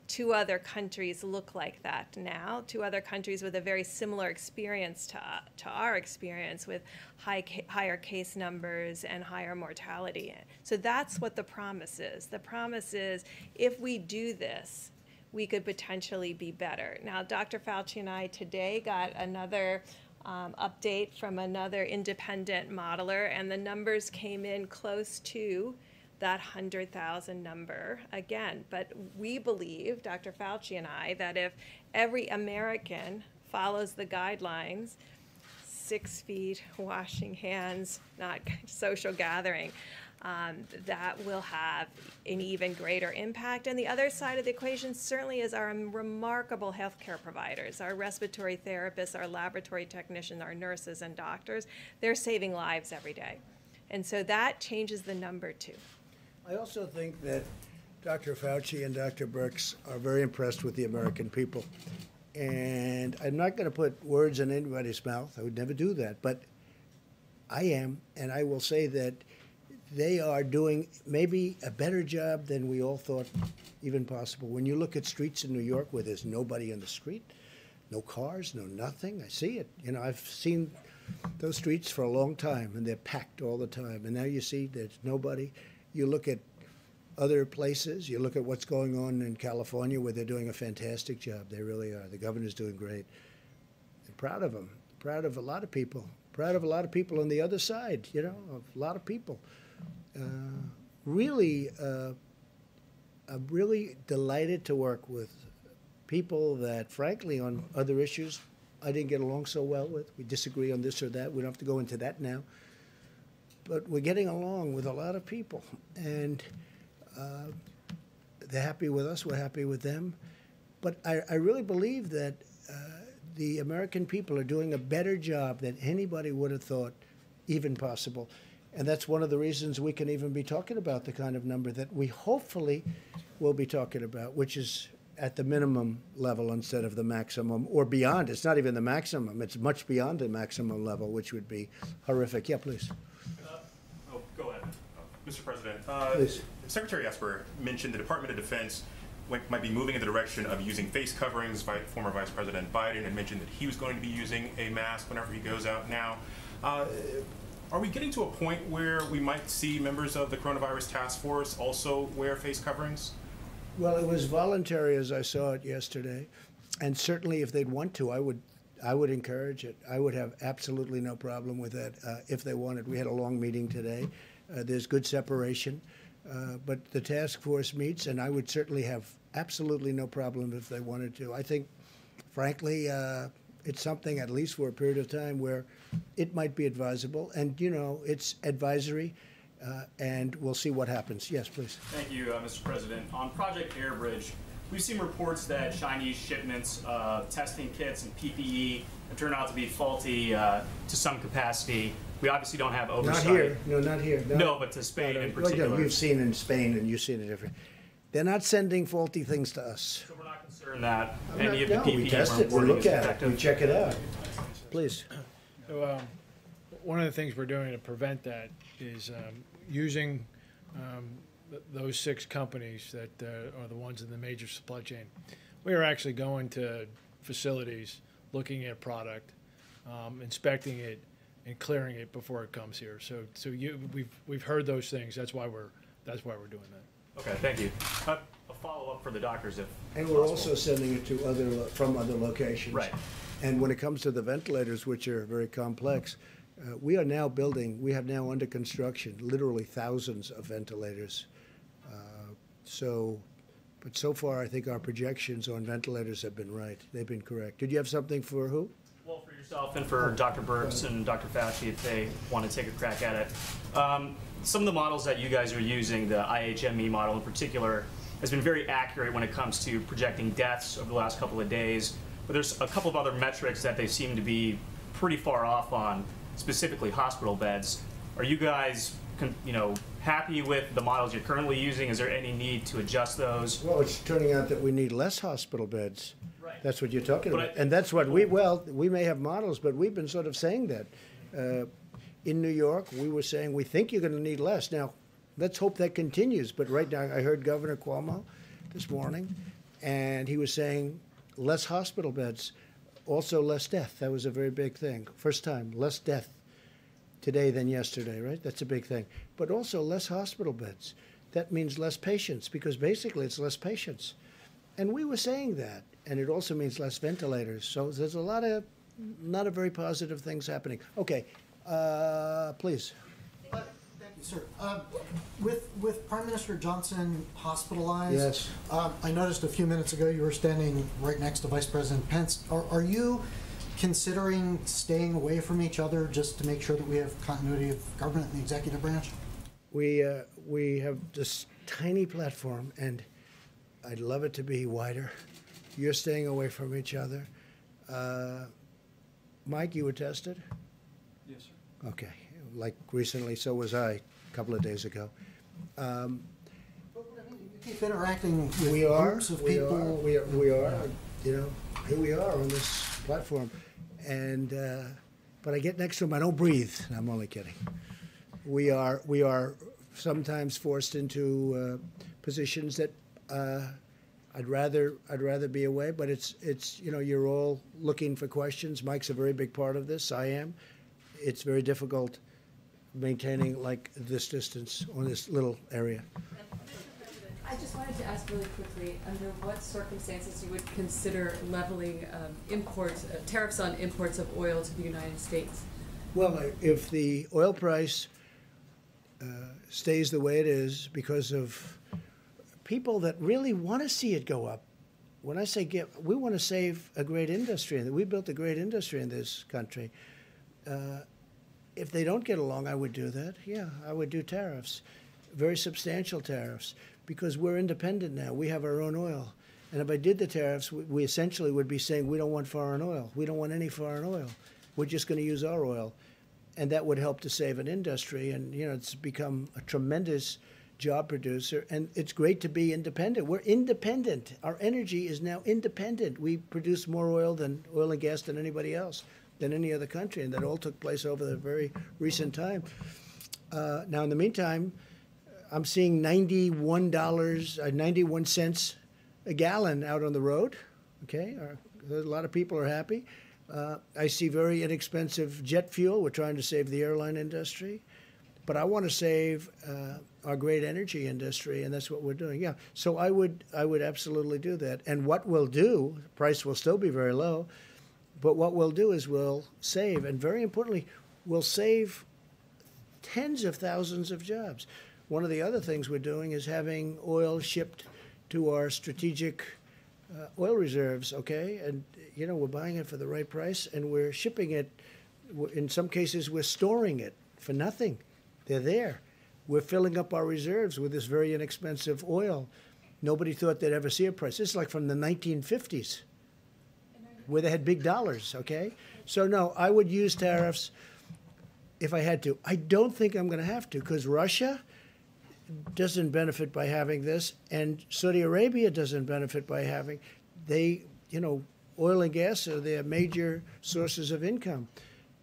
2 other countries look like that now. 2 other countries with a very similar experience to our experience, with higher case numbers and higher mortality. So that's what the promise is. The promise is, if we do this, we could potentially be better. Now, Dr. Fauci and I today got another update from another independent modeler, and the numbers came in close to that 100,000 number again. But we believe, Dr. Fauci and I, that if every American follows the guidelines, 6 feet, washing hands, not social gathering, that will have an even greater impact. And the other side of the equation certainly is our remarkable healthcare providers, our respiratory therapists, our laboratory technicians, our nurses and doctors. They're saving lives every day. And so that changes the number too. I also think that Dr. Fauci and Dr. Birx are very impressed with the American people. And I'm not going to put words in anybody's mouth. I would never do that. But I am, and I will say that they are doing maybe a better job than we all thought even possible. When you look at streets in New York where there's nobody on the street, no cars, no nothing, I see it. I've seen those streets for a long time, and they're packed all the time. And now you see there's nobody. You look at other places, you look at what's going on in California, where they're doing a fantastic job. They really are. The governor's doing great. I'm proud of them. Proud of a lot of people. Proud of a lot of people on the other side, a lot of people. I'm really delighted to work with people that, frankly, on other issues, I didn't get along so well with. We disagree on this or that. We don't have to go into that now. But we're getting along with a lot of people, and they're happy with us, we're happy with them. But I really believe that the American people are doing a better job than anybody would have thought even possible. And that's one of the reasons we can even be talking about the kind of number that we hopefully will be talking about, which is at the minimum level instead of the maximum or beyond. It's not even the maximum. It's much beyond the maximum level, which would be horrific. Yeah, please. Go ahead. Mr. President, Please. Secretary Esper mentioned the Department of Defense might be moving in the direction of using face coverings. Former Vice President Biden had mentioned that he was going to be using a mask whenever he goes out now. Are we getting to a point where we might see members of the coronavirus task force also wear face coverings? Well, it was voluntary as I saw it yesterday. And certainly if they'd want to, I would encourage it. I would have absolutely no problem with that if they wanted. We had a long meeting today. There's good separation. But the task force meets, and I would certainly have absolutely no problem if they wanted to. I think, frankly, it's something, at least for a period of time, where it might be advisable. And, you know, it's advisory, and we'll see what happens. Yes, please. Thank you, Mr. President. On Project Airbridge, we've seen reports that Chinese shipments of testing kits and PPE have turned out to be faulty to some capacity. We obviously don't have oversight. Not here. No, not here. No, but to Spain in particular. You've seen in Spain, and you've seen it different. They're not sending faulty things to us. So we're not concerned that any of the PPE we test we're it, we importing look is at it, effective. we check it out. Please. So, one of the things we're doing to prevent that is using those 6 companies that are the ones in the major supply chain. We are actually going to facilities, looking at product, inspecting it, and clearing it before it comes here. So we've heard those things. That's why we're doing that. Okay, thank you. A follow-up for the doctors, if And we're also sending it to from other locations. Right. And when it comes to the ventilators, which are very complex, we have now under construction literally thousands of ventilators. But so far, I think our projections on ventilators have been right. They've been correct. Did you have something for who? Well, for yourself and for Dr. Birx and Dr. Fauci, if they want to take a crack at it. Some of the models that you guys are using, the IHME model in particular, has been very accurate when it comes to projecting deaths over the last couple of days. But there's a couple of other metrics that they seem to be pretty far off on, specifically hospital beds. Are you guys, happy with the models you're currently using? Is there any need to adjust those? Well, it's turning out that we need less hospital beds. Right. That's what you're talking about. And that's what we may have models, but we've been sort of saying that. In New York, we were saying we think you're going to need less. Now, let's hope that continues. But right now, I heard Governor Cuomo this morning, and he was saying less hospital beds, also less death. That was a very big thing. First time, less death today than yesterday, right? That's a big thing. But also less hospital beds. That means less patients, because basically it's less patients. And we were saying that. And it also means less ventilators. So there's a lot of not a very positive things happening. Okay. Please. Thank you, sir. With Prime Minister Johnson hospitalized, yes. I noticed a few minutes ago you were standing right next to Vice President Pence. Are you considering staying away from each other just to make sure that we have continuity of government in the executive branch? We have this tiny platform, and I'd love it to be wider. You're staying away from each other. Mike, you were tested? Yes, sir. Okay, like recently, so was I a couple of days ago. You keep interacting with groups of we people. are, here we are on this platform. And, but I get next to him, I don't breathe. I'm only kidding. We are sometimes forced into positions that I'd rather be away, but it's you're all looking for questions. Mike's a very big part of this. I am. It's very difficult maintaining like this distance on this little area. I just wanted to ask really quickly, under what circumstances you would consider leveling tariffs on imports of oil to the United States? Well, if the oil price stays the way it is because of people that really want to see it go up. When I say we want to save a great industry. We built a great industry in this country. If they don't get along, I would do that. Yeah, I would do tariffs, very substantial tariffs, because we're independent now. We have our own oil. And if I did the tariffs, we essentially would be saying we don't want foreign oil. We don't want any foreign oil. We're just going to use our oil. and that would help to save an industry. And, you know, it's become a tremendous job producer, and it's great to be independent. We're independent. Our energy is now independent. We produce more oil and gas than anybody else, than any other country, and that all took place over the very recent time. Now, in the meantime, I'm seeing $91 cents a gallon out on the road. Okay, a lot of people are happy. I see very inexpensive jet fuel. We're trying to save the airline industry, but I want to save our great energy industry, and that's what we're doing. Yeah, so I would absolutely do that. And what we'll do, the price will still be very low, but what we'll do is we'll save, and very importantly, we'll save tens of thousands of jobs. One of the other things we're doing is having oil shipped to our strategic oil reserves, okay? And, you know, we're buying it for the right price, and we're shipping it. In some cases, we're storing it for nothing. They're there. We're filling up our reserves with this very inexpensive oil. Nobody thought they'd ever see a price. This is like from the 1950s, where they had big dollars, okay? So, no, I would use tariffs if I had to. I don't think I'm going to have to, because Russia doesn't benefit by having this, and Saudi Arabia doesn't benefit by having. They, you know, oil and gas are their major sources of income.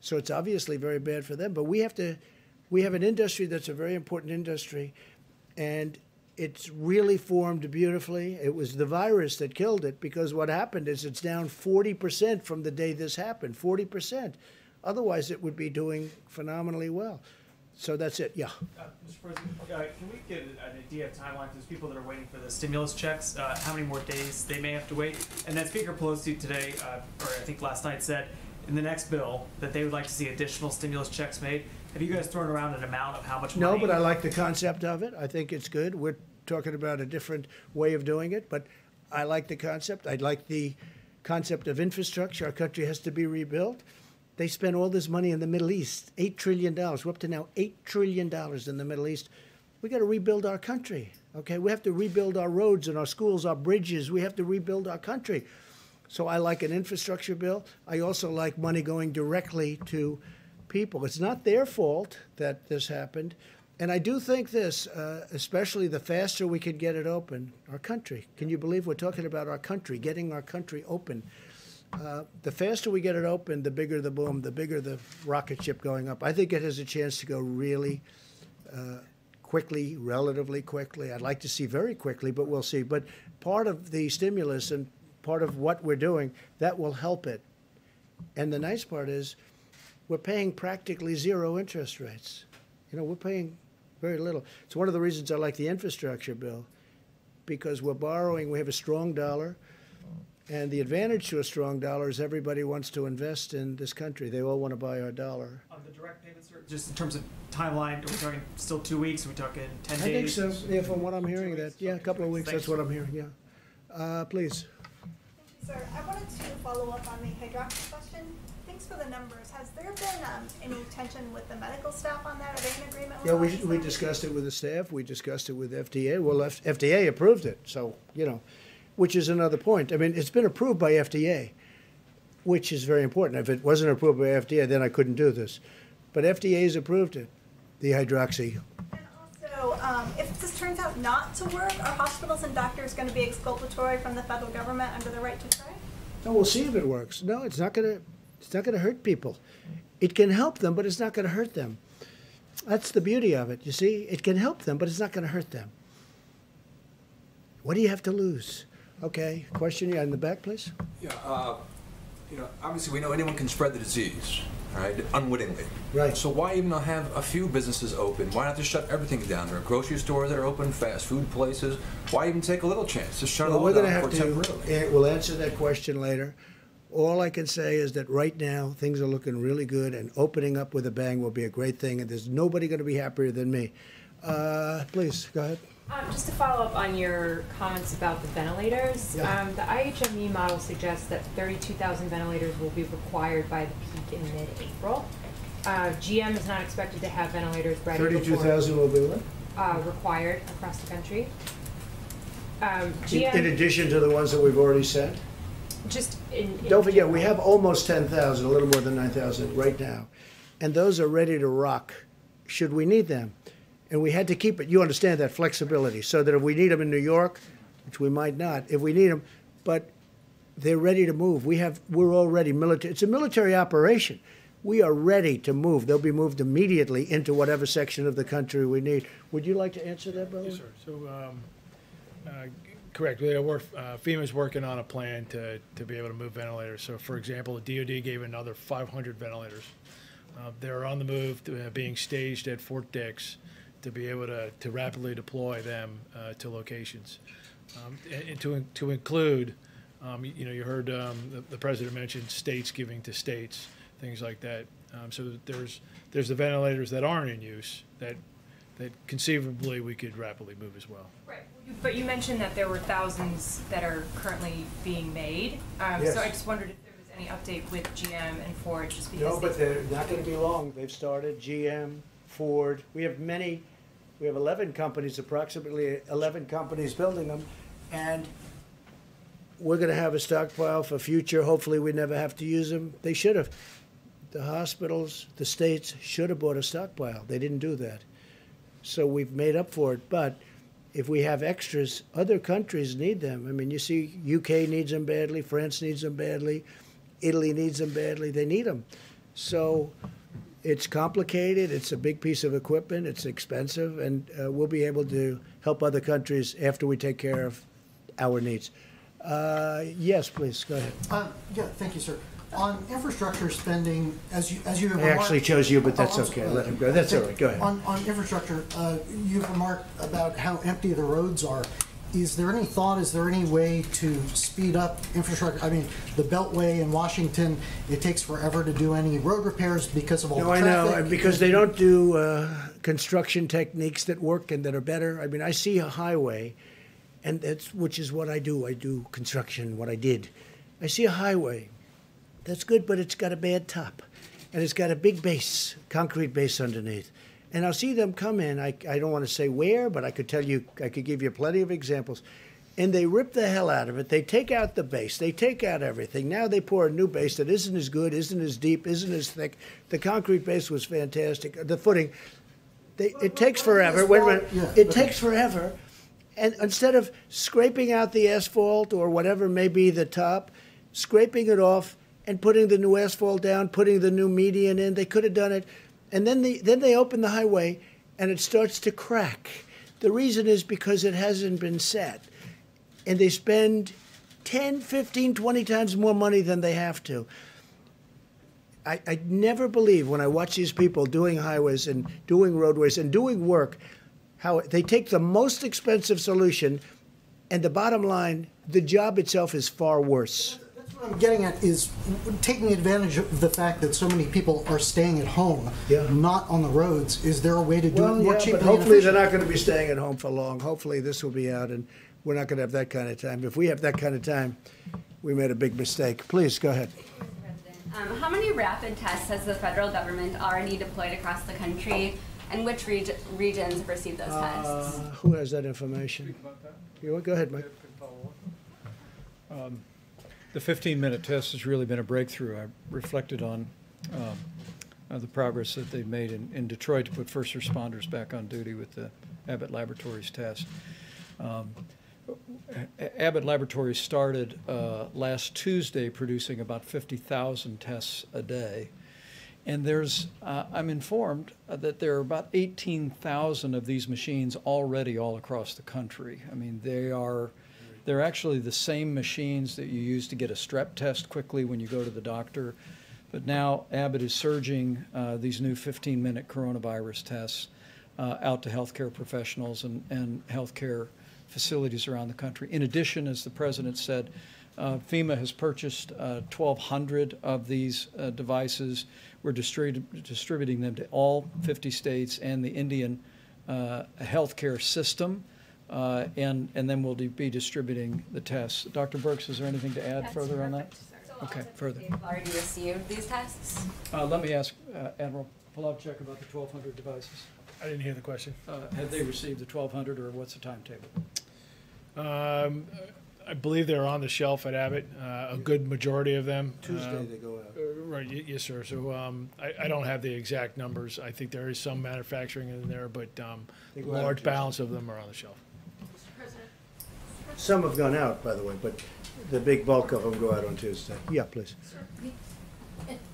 So it's obviously very bad for them. But we have an industry that's a very important industry, and it's really formed beautifully. It was the virus that killed it, because what happened is it's down 40% from the day this happened, 40%. Otherwise, it would be doing phenomenally well. So that's it, yeah. Mr. President, can we get an idea of timeline for those people that are waiting for the stimulus checks, how many more days they may have to wait? And then Speaker Pelosi today, or I think last night, said in the next bill that they would like to see additional stimulus checks made. Have you guys thrown around an amount of how much money? No, but I like the concept of it. I think it's good. We're talking about a different way of doing it, but I like the concept. I like the concept of infrastructure. Our country has to be rebuilt. They spend all this money in the Middle East, $8 trillion. We're up to now $8 trillion in the Middle East. We got to rebuild our country, okay? We have to rebuild our roads and our schools, our bridges. We have to rebuild our country. So I like an infrastructure bill. I also like money going directly to people. It's not their fault that this happened. And I do think this, especially the faster we could get it open, our country. Can you believe we're talking about our country, getting our country open? The faster we get it open, the bigger the boom, the bigger the rocket ship going up. I think it has a chance to go really quickly, relatively quickly. I'd like to see very quickly, but we'll see. But part of the stimulus and part of what we're doing, that will help it. And the nice part is we're paying practically zero interest rates. You know, we're paying very little. It's one of the reasons I like the infrastructure bill, because we're borrowing, we have a strong dollar. And the advantage to a strong dollar is everybody wants to invest in this country. They all want to buy our dollar. On the direct payments, just in terms of timeline, are we talking still 2 weeks? Are we talking 10 days? I think so. Yeah, from what I'm hearing, that, yeah, a couple of weeks, that's what I'm hearing, yeah. Please. Thank you, sir. I wanted to follow up on the hydroxy question. Thanks for the numbers. Has there been any tension with the medical staff on that? Are they in agreement with Yeah, we discussed it with the staff. We discussed it with FDA. Well, FDA approved it, so, you know. Which is another point. I mean, it's been approved by FDA, which is very important. If it wasn't approved by FDA, then I couldn't do this. But FDA has approved it, the hydroxy. And also, if this turns out not to work, are hospitals and doctors going to be exculpatory from the federal government under the right to try? No, we'll see if it works. No, it's not going to hurt people. It can help them, but it's not going to hurt them. That's the beauty of it. You see, it can help them, but it's not going to hurt them. What do you have to lose? Okay, question in the back, please. Yeah, you know, obviously we know anyone can spread the disease, right, unwittingly. Right. So why even have a few businesses open? Why not just shut everything down? There are grocery stores that are open, fast food places. Why even take a little chance? Just shut it all down for temporarily. We'll answer that question later. All I can say is that right now things are looking really good, and opening up with a bang will be a great thing, and there's nobody going to be happier than me. Please, go ahead. Just to follow up on your comments about the ventilators, Yeah. the IHME model suggests that 32,000 ventilators will be required by the peak in mid-April. GM is not expected to have ventilators ready 32,000 will be what? Required across the country. In addition to the ones that we've already sent? Just Don't forget, we have almost 10,000, a little more than 9,000 right now. and those are ready to rock should we need them. And we had to keep it, you understand that flexibility, so that if we need them in New York, which we might not, if we need them, but they're ready to move. We're already military. It's a military operation. We are ready to move. They'll be moved immediately into whatever section of the country we need. Would you like to answer that, brother? Yes, sir. So, correct. FEMA's working on a plan to be able to move ventilators. So, for example, the DoD gave another 500 ventilators. They're on the move, being staged at Fort Dix to be able to rapidly deploy them to locations. And to include, you heard the president mention states giving to states, things like that. So there's the ventilators that aren't in use that conceivably we could rapidly move as well. Right. But you mentioned that there were thousands that are currently being made. Yes. So I just wondered if there was any update with GM and Ford, just because. No, but they're not going to be long. They've started. GM, Ford. We have 11 companies, approximately 11 companies building them, and we're going to have a stockpile for future. Hopefully we never have to use them. They should have. The hospitals, the states should have bought a stockpile. They didn't do that. So we've made up for it. But if we have extras, other countries need them. I mean, you see UK needs them badly, France needs them badly, Italy needs them badly. They need them. So it's complicated. It's a big piece of equipment. It's expensive. And we'll be able to help other countries after we take care of our needs. Yes, please, go ahead. Yeah, thank you, sir. On infrastructure spending, as you have remarked, I actually chose you, but that's okay. Let him go. That's all right. Go ahead. On infrastructure, you've remarked about how empty the roads are. Is there any way to speed up infrastructure? I mean, the Beltway in Washington, it takes forever to do any road repairs because of all the traffic. No, I know, because they don't do construction techniques that work and that are better. I mean, I see a highway, and which is what I do. I do construction, what I did. I see a highway. That's good, but it's got a bad top. And it's got a big base, concrete base underneath. And I'll see them come in. I don't want to say where, but I could tell you, I could give you plenty of examples. And they rip the hell out of it. They take out the base. They take out everything. Now they pour a new base that isn't as good, isn't as deep, isn't as thick. The concrete base was fantastic. The footing, it takes forever. Wait a minute. It takes forever. And instead of scraping out the asphalt or whatever may be the top, scraping it off, and putting the new asphalt down, putting the new median in. They could have done it. And then they open the highway, and it starts to crack. The reason is because it hasn't been set. And they spend 10, 15, 20 times more money than they have to. I never believe when I watch these people doing highways and doing roadways and doing work, how they take the most expensive solution, and the bottom line, the job itself is far worse. What I'm getting at is taking advantage of the fact that so many people are staying at home, not on the roads. Is there a way to do it more cheaply? But hopefully they're not going to be staying at home for long. Hopefully this will be out, and we're not going to have that kind of time. If we have that kind of time, we made a big mistake. Please, go ahead. How many rapid tests has the federal government already deployed across the country, and which regions have received those tests? Who has that information? You go ahead, Mike. The 15-minute test has really been a breakthrough. I reflected on the progress that they've made in Detroit to put first responders back on duty with the Abbott Laboratories test. Abbott Laboratories started last Tuesday producing about 50,000 tests a day. And I'm informed that there are about 18,000 of these machines already all across the country. I mean, they're actually the same machines that you use to get a strep test quickly when you go to the doctor. But now Abbott is surging these new 15-minute coronavirus tests out to healthcare professionals and healthcare facilities around the country. In addition, as the president said, FEMA has purchased 1,200 of these devices. We're distributing them to all 50 states and the Indian healthcare system. And then we'll be distributing the tests. Dr. Birx, is there anything to add further on that? Okay, further. You've already received these tests? Let me ask Admiral Polovchek about the 1,200 devices. I didn't hear the question. Have they received the 1,200, or what's the timetable? I believe they're on the shelf at Abbott, a good majority of them. Tuesday they go out. Right, yes, sir. So I don't have the exact numbers. I think there is some manufacturing in there, but large balance of them are on the shelf. Some have gone out, by the way, but the big bulk of them go out on Tuesday. Yeah, please.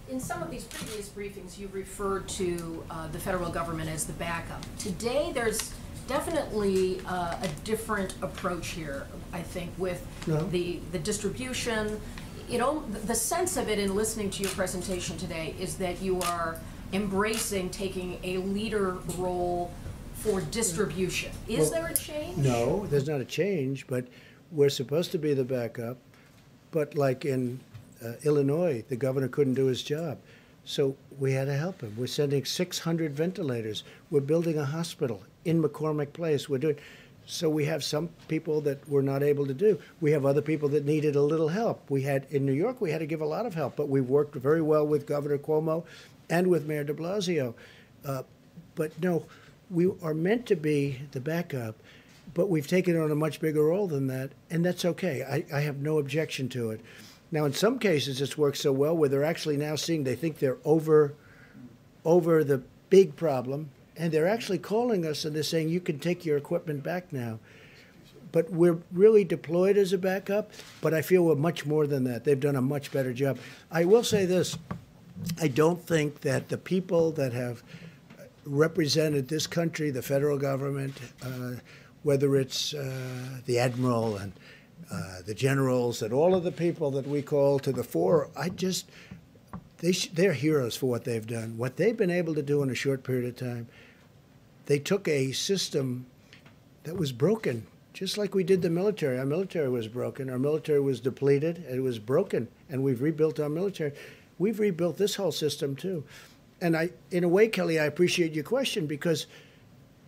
In some of these previous briefings, you referred to the federal government as the backup. Today, there's definitely a different approach here, I think, with the distribution. You know, the sense of it in listening to your presentation today is that you are embracing taking a leader role for distribution. Is there a change? No, there's not a change, but we're supposed to be the backup. But like in Illinois, the governor couldn't do his job. So we had to help him. We're sending 600 ventilators. We're building a hospital in McCormick Place. We're doing, so we have some people that we're not able to do. We have other people that needed a little help. We had, in New York, we had to give a lot of help, but we've worked very well with Governor Cuomo and with Mayor de Blasio. But no, we are meant to be the backup, but we've taken on a much bigger role than that, and that's okay. I have no objection to it. Now, in some cases, it's worked so well where they're actually now seeing they think they're over the big problem, and they're actually calling us and they're saying, you can take your equipment back now. But we're really deployed as a backup, but I feel we're much more than that. They've done a much better job. I will say this. I don't think that the people that have represented this country, the federal government, whether it's the admiral and the generals and all of the people that we call to the fore, they're heroes for what they've done. What they've been able to do in a short period of time, they took a system that was broken, just like we did the military. Our military was broken. Our military was depleted. It was broken, and we've rebuilt our military. We've rebuilt this whole system, too. And in a way, Kelly, I appreciate your question because,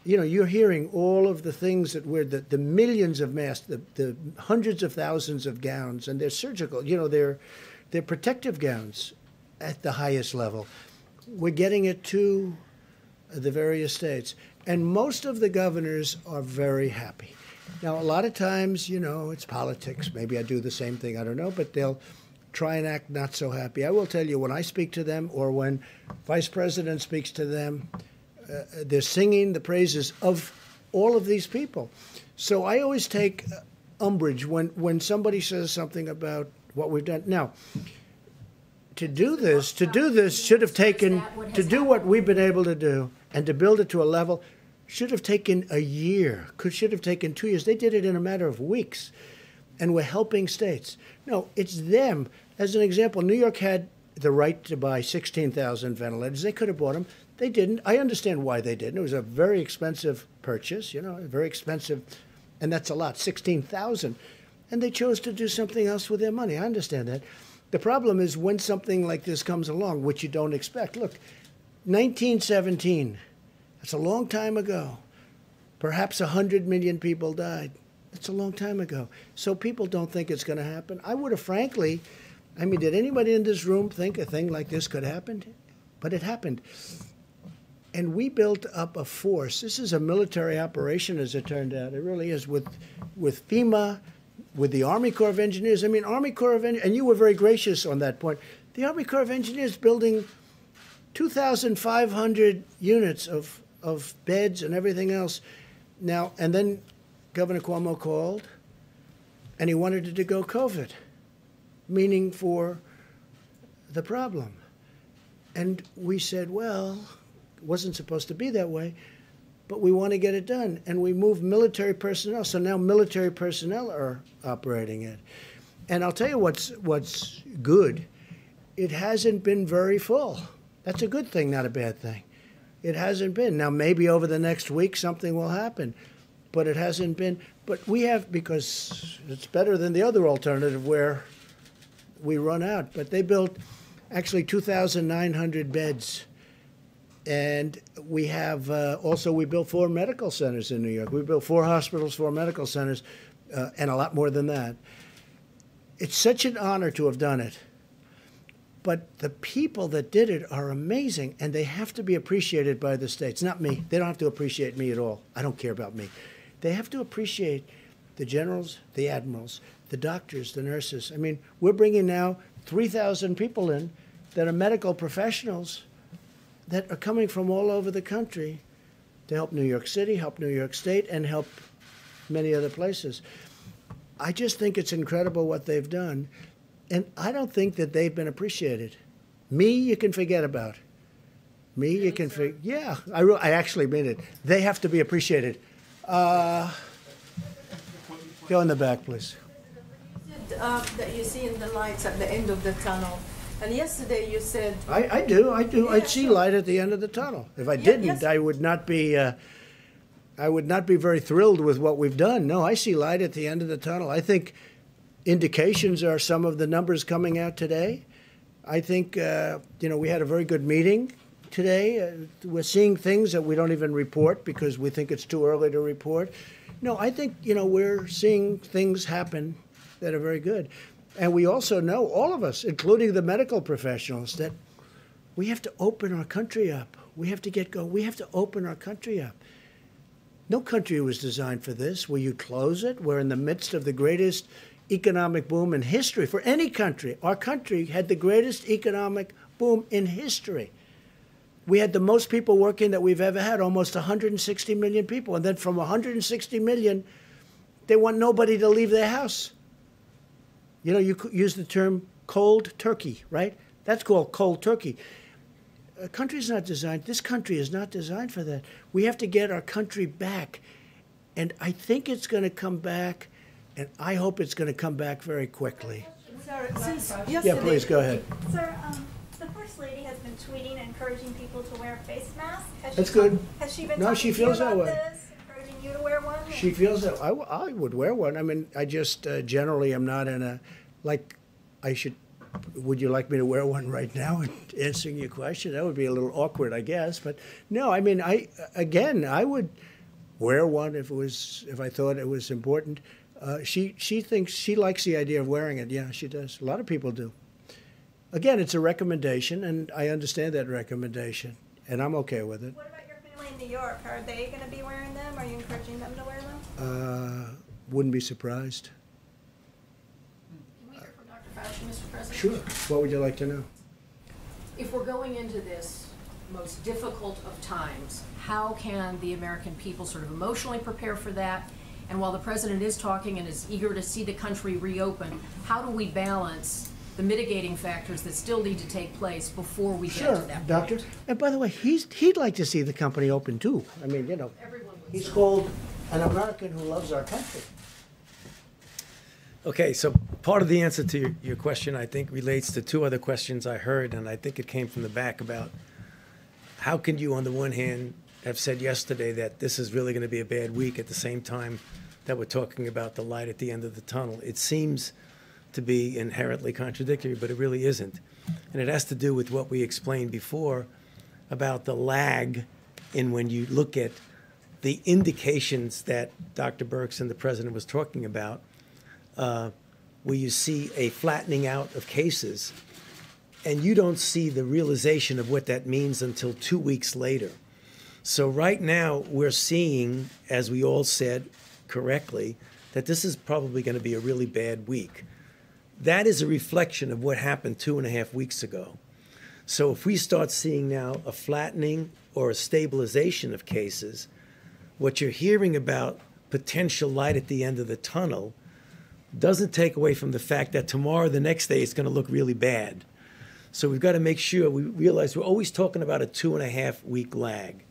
you know, you're hearing all of the things that we're, the millions of masks, the hundreds of thousands of gowns, and they're surgical, you know, they're protective gowns at the highest level. We're getting it to the various states. And most of the governors are very happy. Now, a lot of times, you know, it's politics. Maybe I do the same thing, I don't know, but they'll try and act not so happy. I will tell you, when I speak to them or when Vice President speaks to them, they're singing the praises of all of these people. So I always take umbrage when somebody says something about what we've done. Now, to do this should have taken, to do what we've been able to do and to build it to a level, should have taken a year, should have taken 2 years. They did it in a matter of weeks, and we're helping states. No, it's them. As an example, New York had the right to buy 16,000 ventilators. They could have bought them. They didn't. I understand why they didn't. It was a very expensive purchase, you know, very expensive, and that's a lot, 16,000. And they chose to do something else with their money. I understand that. The problem is when something like this comes along, which you don't expect. Look, 1917, that's a long time ago. Perhaps 100 million people died. That's a long time ago. So people don't think it's going to happen. I would have, frankly, I mean, did anybody in this room think a thing like this could happen? But it happened. And we built up a force. This is a military operation, as it turned out. It really is, with FEMA, with the Army Corps of Engineers. I mean, Army Corps of Engineers, and you were very gracious on that point. The Army Corps of Engineers building 2,500 units of beds and everything else. Now, and then Governor Cuomo called, and he wanted it to go COVID, meaning for the problem. And we said, well, it wasn't supposed to be that way, but we want to get it done. And we moved military personnel. So now military personnel are operating it. And I'll tell you what's good. It hasn't been very full. That's a good thing, not a bad thing. It hasn't been. Now, maybe over the next week something will happen, but it hasn't been. But we have, because it's better than the other alternative where we run out. But they built actually 2,900 beds. And we have also, we built 4 medical centers in New York. We built 4 hospitals, 4 medical centers, and a lot more than that. It's such an honor to have done it. But the people that did it are amazing, and they have to be appreciated by the states. Not me. They don't have to appreciate me at all. I don't care about me. They have to appreciate the generals, the admirals, the doctors, the nurses. I mean, we're bringing now 3,000 people in that are medical professionals that are coming from all over the country to help New York City, help New York State, and help many other places. I just think it's incredible what they've done, and I don't think that they've been appreciated. Me, you can forget about. Me, you can forget. Yeah, I actually mean it. They have to be appreciated. Go in the back, please. That you see in the lights at the end of the tunnel. And yesterday you said... I do. Yeah, I'd see light at the end of the tunnel. If I didn't, yes. I would not be very thrilled with what we've done. No, I see light at the end of the tunnel. I think indications are some of the numbers coming out today. I think, we had a very good meeting today. We're seeing things that we don't even report because we think it's too early to report. No, I think, we're seeing things happen that are very good. And we also know, all of us, including the medical professionals, that we have to open our country up. We have to get going. We have to open our country up. No country was designed for this. Will you close it? We're in the midst of the greatest economic boom in history for any country. Our country had the greatest economic boom in history. We had the most people working that we've ever had, almost 160 million people. And then from 160 million, they want nobody to leave their house. You use the term cold turkey, right? That's called cold turkey. A country's not designed, this country is not designed for that. We have to get our country back. And I think it's going to come back, and I hope it's going to come back very quickly. Sir, since Yeah, please, go ahead. Sir, the First Lady has been tweeting encouraging people to wear face masks. That's good. Has she been No, talking she to you feels that about way. this, encouraging you to wear one? She feels that I would wear one. I mean, I just generally am not in a, would you like me to wear one right now and answering your question? That would be a little awkward, I guess. But no, I mean, I would wear one if I thought it was important. She likes the idea of wearing it. Yeah, she does. A lot of people do. Again, it's a recommendation, and I understand that recommendation, and I'm okay with it. What about your family in New York? Are they going to be wearing them? Are you encouraging them to wear them? Wouldn't be surprised. Can we hear from Dr. Fauci, Mr. President? Sure. What would you like to know? If we're going into this most difficult of times, how can the American people sort of emotionally prepare for that? And while the president is talking and is eager to see the country reopen, how do we balance the mitigating factors that still need to take place before we get to that Doctor. point? And by the way, he'd like to see the company open too. I mean, he's called an American who loves our country. Okay, so part of the answer to your question, I think, relates to two other questions I heard, and I think it came from the back about how can you, on the one hand, have said yesterday that this is really going to be a bad week at the same time that we're talking about the light at the end of the tunnel. It seems to be inherently contradictory, but it really isn't. And it has to do with what we explained before about the lag in when you look at the indications that Dr. Birx and the president was talking about, where you see a flattening out of cases, and you don't see the realization of what that means until 2 weeks later. So right now we're seeing, as we all said correctly, that this is probably going to be a really bad week. That is a reflection of what happened 2.5 weeks ago. So if we start seeing now a flattening or a stabilization of cases, what you're hearing about potential light at the end of the tunnel doesn't take away from the fact that tomorrow, the next day, it's going to look really bad. So we've got to make sure we realize we're always talking about a 2.5 week lag.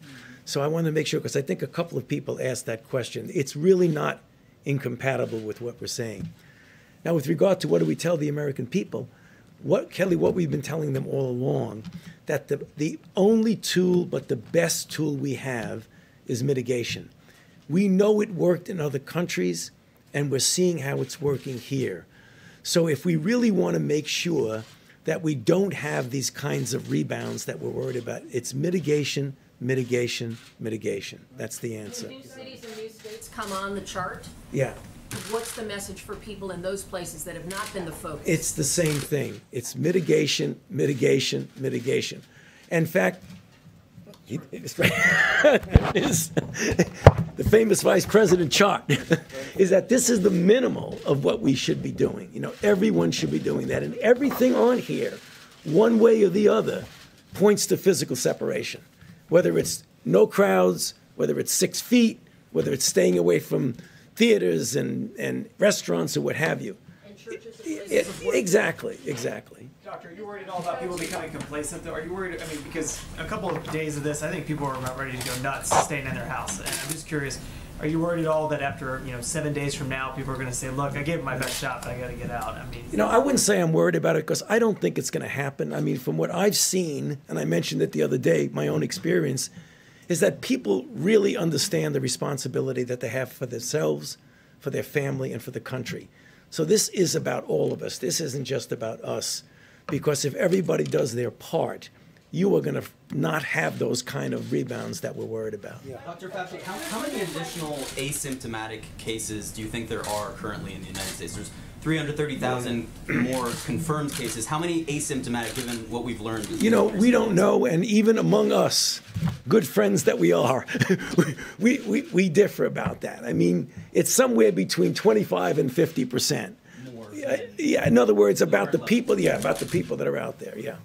So I want to make sure, because I think a couple of people asked that question. It's really not incompatible with what we're saying. Now, with regard to what do we tell the American people, Kelly, what we've been telling them all along, that the only tool but the best tool we have is mitigation. We know it worked in other countries, and we're seeing how it's working here. So if we really want to make sure that we don't have these kinds of rebounds that we're worried about, it's mitigation, mitigation, mitigation. That's the answer. When new cities and new states come on the chart, Yeah. what's the message for people in those places that have not been the focus? It's the same thing. It's mitigation, mitigation, mitigation. In fact, the famous vice president chart is that this is the minimal of what we should be doing. Everyone should be doing that. And everything on here one way or the other, points to physical separation. Whether it's no crowds, whether it's 6 feet, whether it's staying away from theaters and restaurants or what have you. And churches and places of work. Exactly. Doctor, are you worried at all about people becoming complacent, though? Are you worried? I mean, because a couple of days of this, I think people are about ready to go nuts staying in their house. And I'm just curious, are you worried at all that after 7 days from now, people are going to say, "Look, I gave it my best shot, but I got to get out"? I mean, I wouldn't say I'm worried about it because I don't think it's going to happen. I mean, from what I've seen, and I mentioned it the other day, my own experience, is that people really understand the responsibility that they have for themselves, for their family, and for the country. So this is about all of us. This isn't just about us. Because if everybody does their part, you are going to not have those kind of rebounds that we're worried about. Yeah. Dr. Fauci, how many additional asymptomatic cases do you think there are currently in the United States? There's 330,000 more confirmed cases. How many asymptomatic, given what we've learned? We don't know, and even among us, good friends that we are, we differ about that. I mean, it's somewhere between 25 and 50%. Yeah, in other words, about the people that are out there, yeah.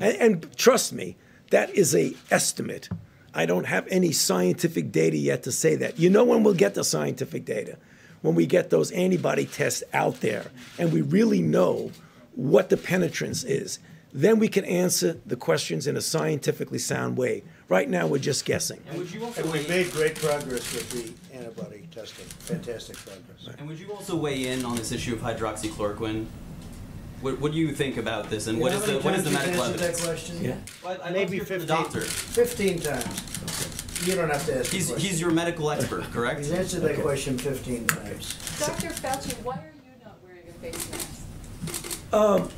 And trust me, that is a estimate. I don't have any scientific data yet to say that. When we'll get the scientific data? When we get those antibody tests out there and we really know what the penetrance is, then we can answer the questions in a scientifically sound way. Right now, we're just guessing. And we've made great progress with the antibody testing. Fantastic progress. And would you also weigh in on this issue of hydroxychloroquine? What do you think about this, and what is the medical evidence? That question? Yeah. Well, maybe 15 times. You don't have to ask. He's your medical expert, correct? He's answered that question 15 times. Dr. Fauci, why are you not wearing a face mask?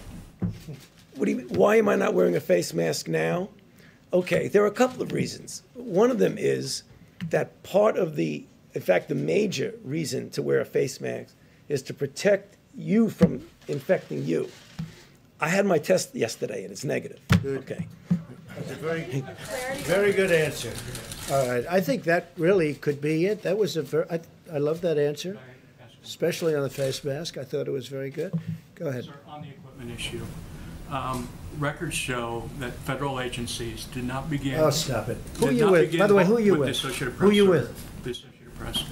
What do you mean? Why am I not wearing a face mask now? Okay, there are a couple of reasons. One of them is that in fact, the major reason to wear a face mask is to protect you from infecting you. I had my test yesterday and it's negative. Good. Okay. That's a very good answer. All right, I think that really could be it. That was I love that answer, especially on the face mask. I thought it was very good. Go ahead. Sir, on the equipment issue, records show that federal agencies did not begin. Oh, stop it. Who are you with? By the way, who are you with? Who are you with? The Associated Press.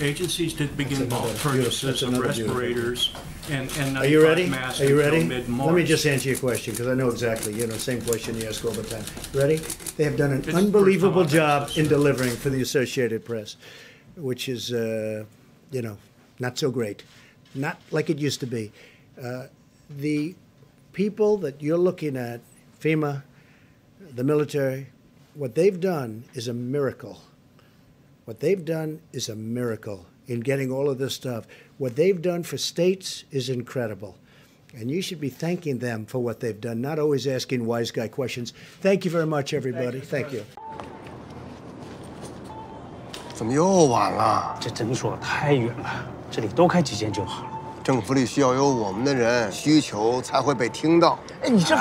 Agencies did begin bulk purchases of respirators and Are you ready? masks Are you ready? until mid-March. Let me just answer your question because I know exactly. Same question you ask all the time. Ready? They have done an unbelievable job in delivering for the Associated Press, which is, not so great. Not like it used to be. The people that you're looking at, FEMA, the military, what they've done is a miracle. What they've done is a miracle in getting all of this stuff. What they've done for states is incredible. And you should be thanking them for what they've done, not always asking wise guy questions. Thank you very much, everybody. Thank you. 怎么又晚了？这诊所太远了，这里多开几间就好了。政府里需要有我们的人，需求才会被听到。哎，你这……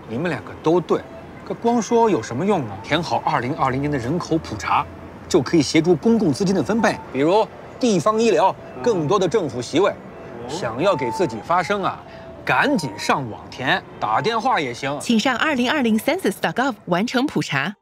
你们两个都对，可光说有什么用呢？填好2020年的人口普查，就可以协助公共资金的分配，比如地方医疗、更多的政府席位。想要给自己发声啊，赶紧上网填，打电话也行。请上2020census.gov 完成普查。